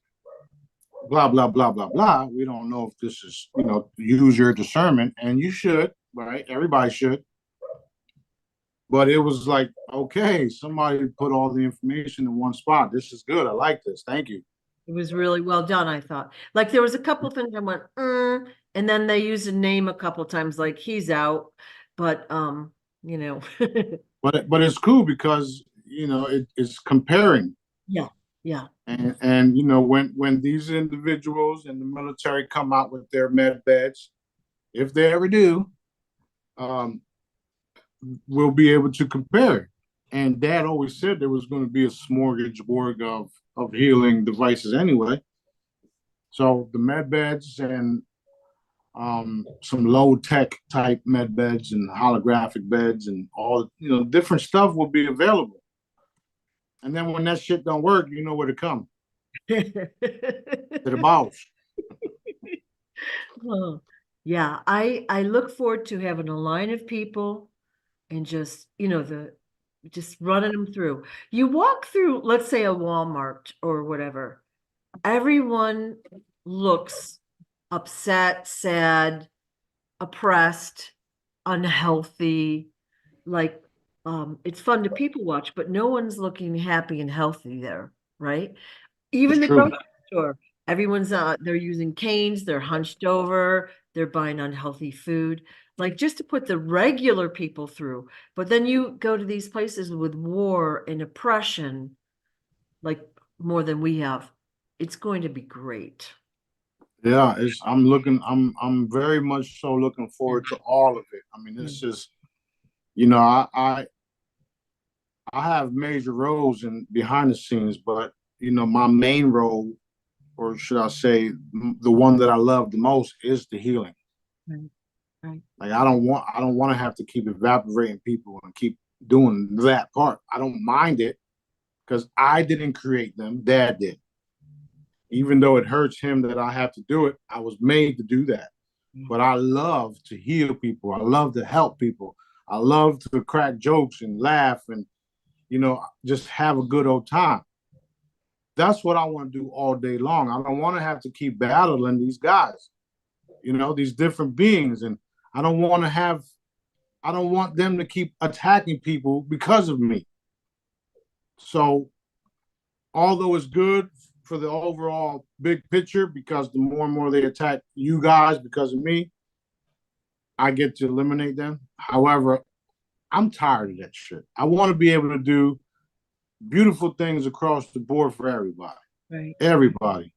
S1: blah blah blah blah blah. We don't know if this is use your discernment, and you should, right? Everybody should. But it was like, okay, somebody put all the information in one spot. This is good. I like this. Thank you.
S2: it was really well done, I thought. Like there was a couple things I went, and then they used a name a couple times, like he's out. But you know,
S1: But it's cool because it's comparing.
S2: yeah, yeah,
S1: And when these individuals in the military come out with their med beds, if they ever do, um, we'll be able to compare. And Dad always said there was going to be a smorgasbord of healing devices anyway. So the med beds and some low tech type med beds and holographic beds and all different stuff will be available. And then when that shit don't work, you know where to come to the boss.
S2: Oh, yeah, I look forward to having a line of people and just, the just running them through. You walk through, let's say a Walmart or whatever, everyone looks upset, sad, oppressed, unhealthy. Like, it's fun to people watch, but no one's looking happy and healthy there, right?
S1: It's
S2: Even the
S1: true.
S2: grocery store, Everyone's they're using canes, they're hunched over, they're buying unhealthy food, like just to put the regular people through. But then you go to these places with war and oppression, like more than we have. It's going to be great.
S1: Yeah, I'm very much so looking forward to all of it. I mean,
S2: Yeah.
S1: it's just, you know, I have major roles in behind the scenes, but my main role, or should I say, the one that I love the most, is the healing.
S2: Right. Right.
S1: Like I don't want to have to keep evaporating people and keep doing that part. I don't mind it because I didn't create them. Dad did. Even though it hurts him that I have to do it, I was made to do that. But I love to heal people. I love to help people. I love to crack jokes and laugh and just have a good old time. That's what I want to do all day long. I don't want to have to keep battling these guys, these different beings. And I don't want to have, I don't want them to keep attacking people because of me. So, although it's good for the overall big picture, because the more and more they attack you guys because of me, I get to eliminate them. However, I'm tired of that shit. I want to be able to do beautiful things across the board for everybody.
S2: Right.
S1: Everybody.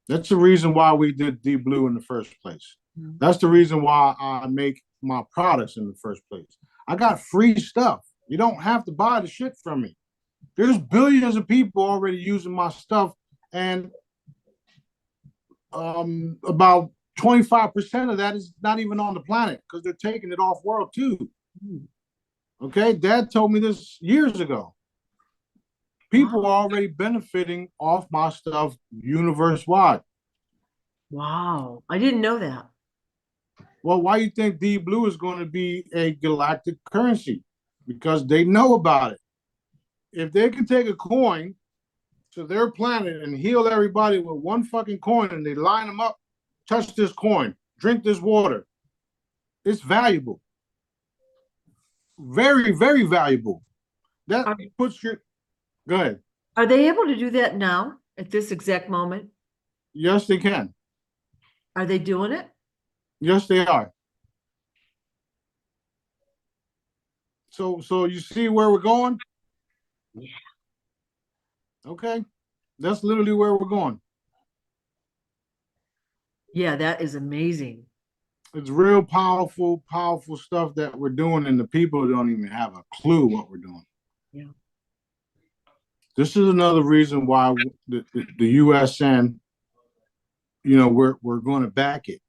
S1: That's the reason why we did Deep Blue in the first place. That's the reason why I make my products in the first place. I got free stuff. You don't have to buy the shit from me. There's billions of people already using my stuff, and about 25% of that is not even on the planet because they're taking it off world too. Okay, Dad told me this years ago. People are already benefiting off my stuff universe wide.
S2: Wow. I didn't know that.
S1: Well, why do you think Deep Blue is going to be a galactic currency? Because they know about it. If they can take a coin to their planet and heal everybody with one fucking coin and they line them up, touch this coin, drink this water, it's valuable. Very, very valuable. That
S2: Are,
S1: puts your, go ahead.
S2: are they able to do that now at this exact moment?
S1: Yes, they can.
S2: Are they doing it?
S1: Yes, they are. So you see where we're going?
S2: Yeah.
S1: Okay. That's literally where we're going.
S2: Yeah, that is amazing.
S1: It's real powerful, powerful stuff that we're doing, and the people don't even have a clue what we're doing.
S2: Yeah.
S1: This is another reason why the USN, we're going to back it.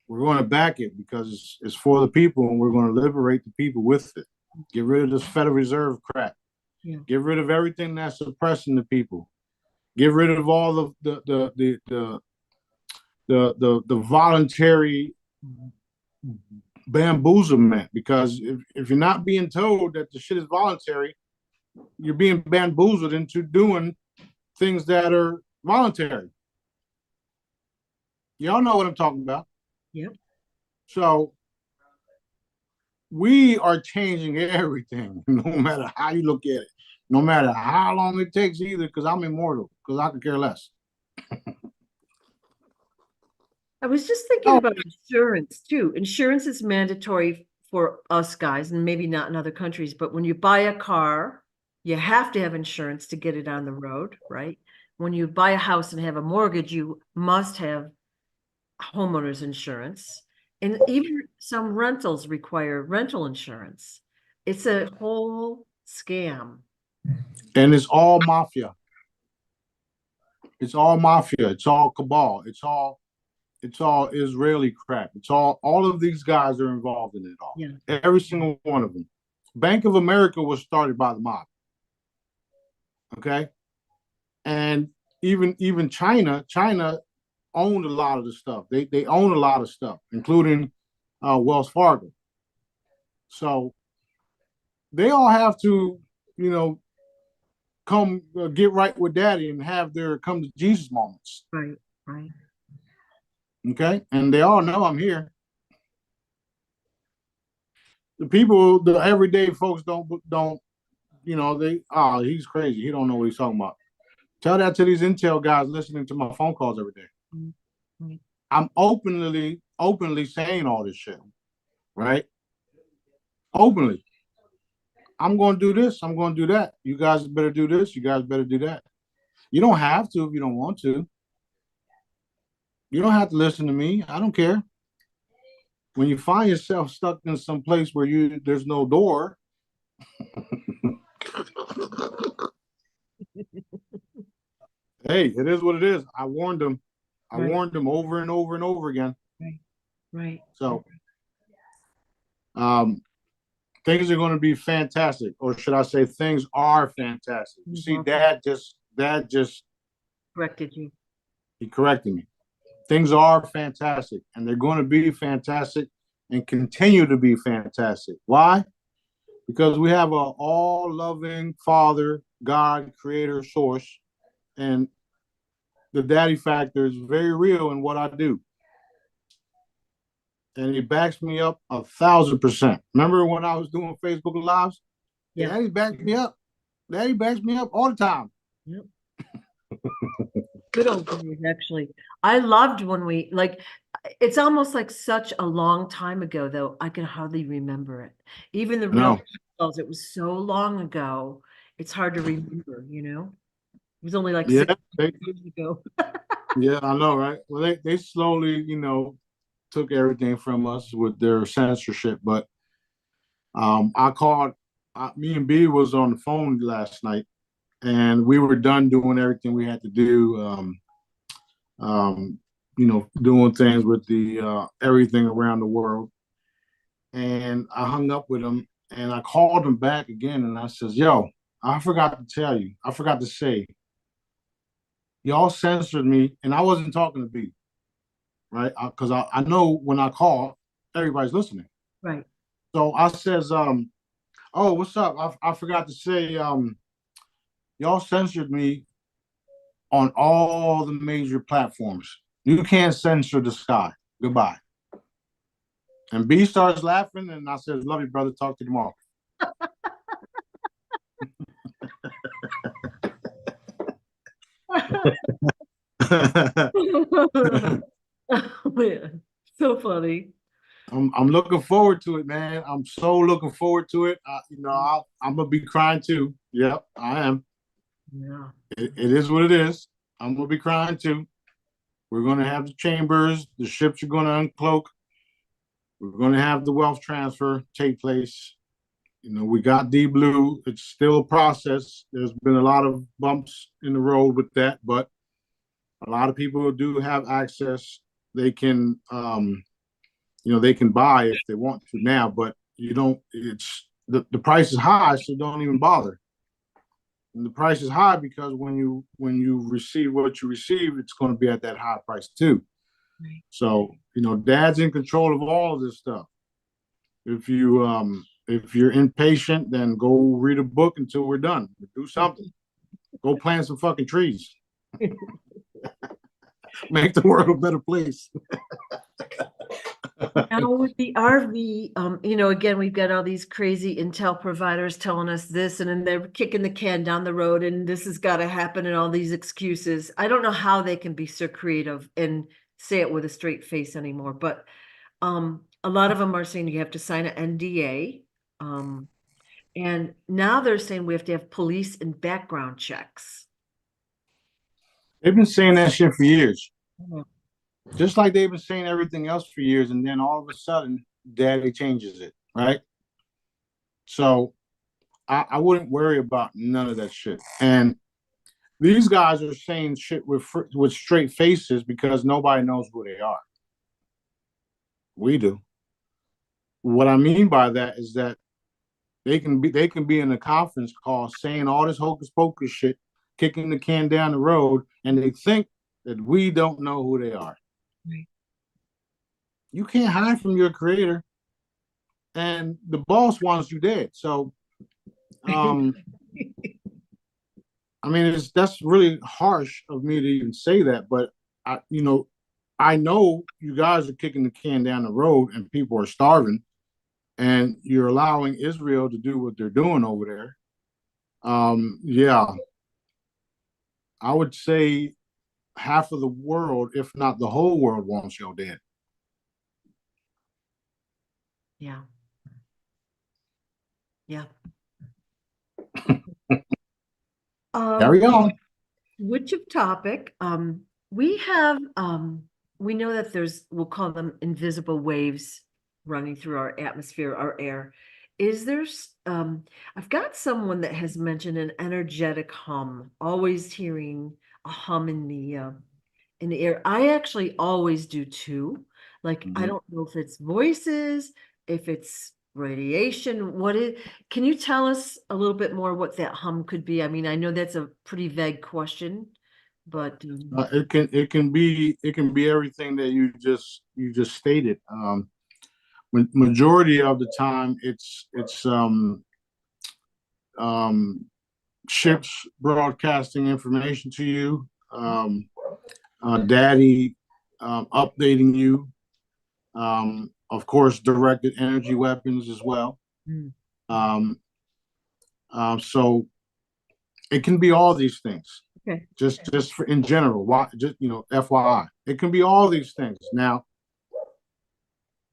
S1: We're going to back it because it's for the people, and we're going to liberate the people with it. Get rid of this Federal Reserve crap.
S2: Yeah.
S1: Get rid of everything that's suppressing the people. Get rid of all the voluntary bamboozlement, because if you're not being told that the shit is voluntary, you're being bamboozled into doing things that are voluntary. Y'all know what I'm talking about.
S2: Yep.
S1: So we are changing everything, no matter how you look at it, no matter how long it takes either, because I'm immortal, because I can care less.
S2: I was just thinking about insurance too. Insurance is mandatory for us guys, and maybe not in other countries, but when you buy a car, you have to have insurance to get it on the road, right? When you buy a house and have a mortgage, you must have homeowners insurance. And even some rentals require rental insurance. It's a whole scam.
S1: And it's all mafia. It's all mafia. It's all cabal. It's all Israeli crap. It's all of these guys are involved in it all.
S2: Yeah.
S1: Every single one of them. Bank of America was started by the mob. Okay. And even China owned a lot of the stuff. They own a lot of stuff, including Wells Fargo. So they all have to, come get right with daddy and have their come to Jesus moments.
S2: Right, right.
S1: Okay. And they all know I'm here. The people, the everyday folks don't, he's crazy. He don't know what he's talking about. Tell that to these intel guys listening to my phone calls every day.
S2: Mm-hmm.
S1: I'm openly saying all this shit, right? Openly. I'm going to do this. I'm going to do that. You guys better do this. You guys better do that. You don't have to if you don't want to. You don't have to listen to me. I don't care. When you find yourself stuck in some place where there's no door, hey, it is what it is. I warned them. I
S2: Right.
S1: warned them over and over and over again.
S2: Right. Right.
S1: So, um, things are going to be fantastic, or should I say, things are fantastic. You see, Dad just
S2: Corrected you.
S1: he corrected me. Things are fantastic, and they're going to be fantastic, and continue to be fantastic. Why? Because we have a all-loving Father, God, Creator, Source, and the daddy factor is very real in what I do. And he backs me up 1,000%. Remember when I was doing Facebook Lives? Yeah. Daddy backs me up. Daddy backs me up all the time.
S2: Yep. Good old days, actually. I loved when it's almost like such a long time ago, though. I can hardly remember it. Even the real calls, it was so long ago. It's hard to remember, It was only like 6 years ago.
S1: Yeah, I know, right? Well, they slowly, took everything from us with their censorship. But I called, me and B was on the phone last night, and we were done doing everything we had to do. Doing things with the everything around the world. And I hung up with him, and I called him back again, and I says, "Yo, I forgot to tell you. I forgot to say, y'all censored me, and I wasn't talking to B, right? Because I know when I call, everybody's listening.
S2: Right.
S1: So I says, oh, what's up? I forgot to say, y'all censored me on all the major platforms. You can't censor the sky. Goodbye." And B starts laughing, and I says, "Love you, brother. Talk to you tomorrow."
S2: Oh, yeah. So funny.
S1: I'm looking forward to it, man. I'm so looking forward to it. I'm gonna be crying too. Yep, I am.
S2: Yeah.
S1: It is what it is. I'm gonna be crying too. We're gonna have the chambers. The ships are gonna uncloak. We're gonna have the wealth transfer take place. We got D Blue. It's still a process. There's been a lot of bumps in the road with that, but a lot of people do have access. They can, they can buy if they want to now, but you don't. It's the price is high, so don't even bother. And the price is high because when you receive what you receive, it's going to be at that high price too. Right. So Dad's in control of all of this stuff. If you're impatient, then go read a book until we're done. Do something. Go plant some fucking trees. Make the world a better place.
S2: Now with the RV, again, we've got all these crazy intel providers telling us this, and then they're kicking the can down the road, and this has got to happen, and all these excuses. I don't know how they can be so creative and say it with a straight face anymore, but a lot of them are saying you have to sign an NDA. And now they're saying we have to have police and background checks.
S1: They've been saying that shit for years. Just like they've been saying everything else for years, and then all of a sudden, Daddy changes it, right? So I wouldn't worry about none of that shit. And these guys are saying shit with straight faces because nobody knows who they are. We do. What I mean by that is that they can be in a conference call saying all this hocus pocus shit, kicking the can down the road, and they think that we don't know who they are. Right. You can't hide from your creator, and the boss wants you dead. So, I mean, that's really harsh of me to even say that, but I know you guys are kicking the can down the road, and people are starving, and you're allowing Israel to do what they're doing over there. Yeah, I would say half of the world, if not the whole world, wants your dead.
S2: Yeah. Yeah.
S1: Carry on.
S2: Which of topic, we have, we know that there's, we'll call them invisible waves running through our atmosphere, our air. Is there, I've got someone that has mentioned an energetic hum, always hearing a hum in the air. I actually always do too. Like, I don't know if it's voices, if it's radiation, can you tell us a little bit more what that hum could be? I mean, I know that's a pretty vague question, but
S1: It can be everything that you just stated. Majority of the time, it's um, ships broadcasting information to you, daddy updating you, of course, directed energy weapons as well.
S2: Mm.
S1: So it can be all these things.
S2: Okay.
S1: Just for, in general, why, just, FYI, it can be all these things. Now,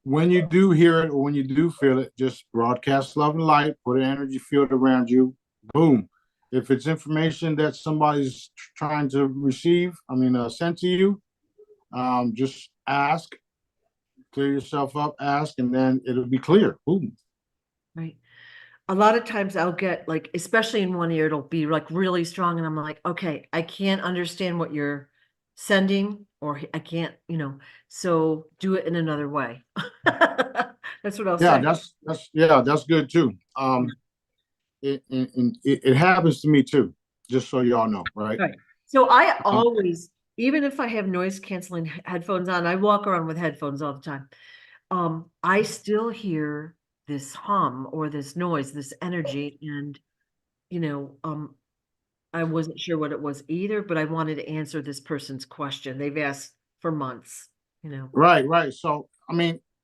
S1: when you do hear it or when you do feel it, just broadcast love and light, put an energy field around you. Boom. If it's information that somebody's trying to receive, send to you, just ask, clear yourself up, ask, and then it'll be clear. Boom.
S2: Right. A lot of times I'll get like, especially in one ear, it'll be like really strong. And I'm like, okay, I can't understand what you're sending, or I can't, so do it in another way. That's what I'll
S1: Yeah,
S2: say.
S1: that's good too. It happens to me too, just so y'all know, right?
S2: Right. So I
S1: Um,
S2: always, even if I have noise canceling headphones on, I walk around with headphones all the time. I still hear this hum or this noise, this energy, and I wasn't sure what it was either, but I wanted to answer this person's question. They've asked for months.
S1: right. So,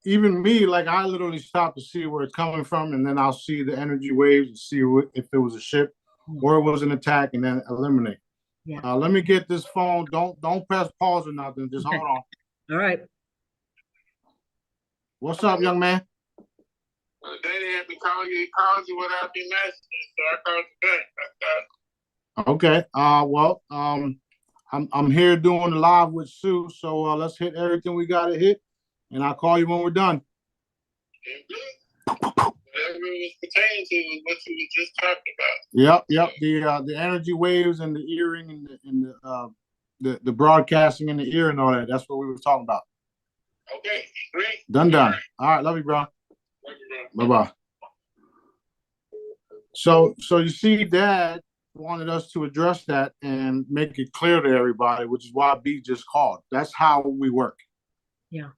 S1: even me, like I literally stop to see where it's coming from, and then I'll see the energy waves and see if it was a ship or it was an attack, and then eliminate.
S2: Yeah.
S1: Let me get this phone. Don't press pause or nothing. Just
S2: Okay.
S1: hold on.
S2: All right.
S1: What's up, young man?
S3: Daddy had me call you. He called you without me messaging, so I called you back.
S1: Okay. I'm here doing the live with Sue, so let's hit everything we gotta hit, and I'll call you when we're done.
S3: Whatever it was pertaining to was what you were just talking
S1: Yep. The energy waves and the earring and the broadcasting in the ear and all that. That's what we were talking about.
S3: Okay, great.
S1: Done. All right, love you, bro.
S3: Love you, bro.
S1: Bye bye. So you see, Dad wanted us to address that and make it clear to everybody, which is why B just called. That's how we work.
S2: Yeah.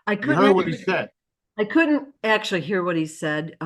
S1: You heard what he said.
S2: I couldn't actually hear what he said.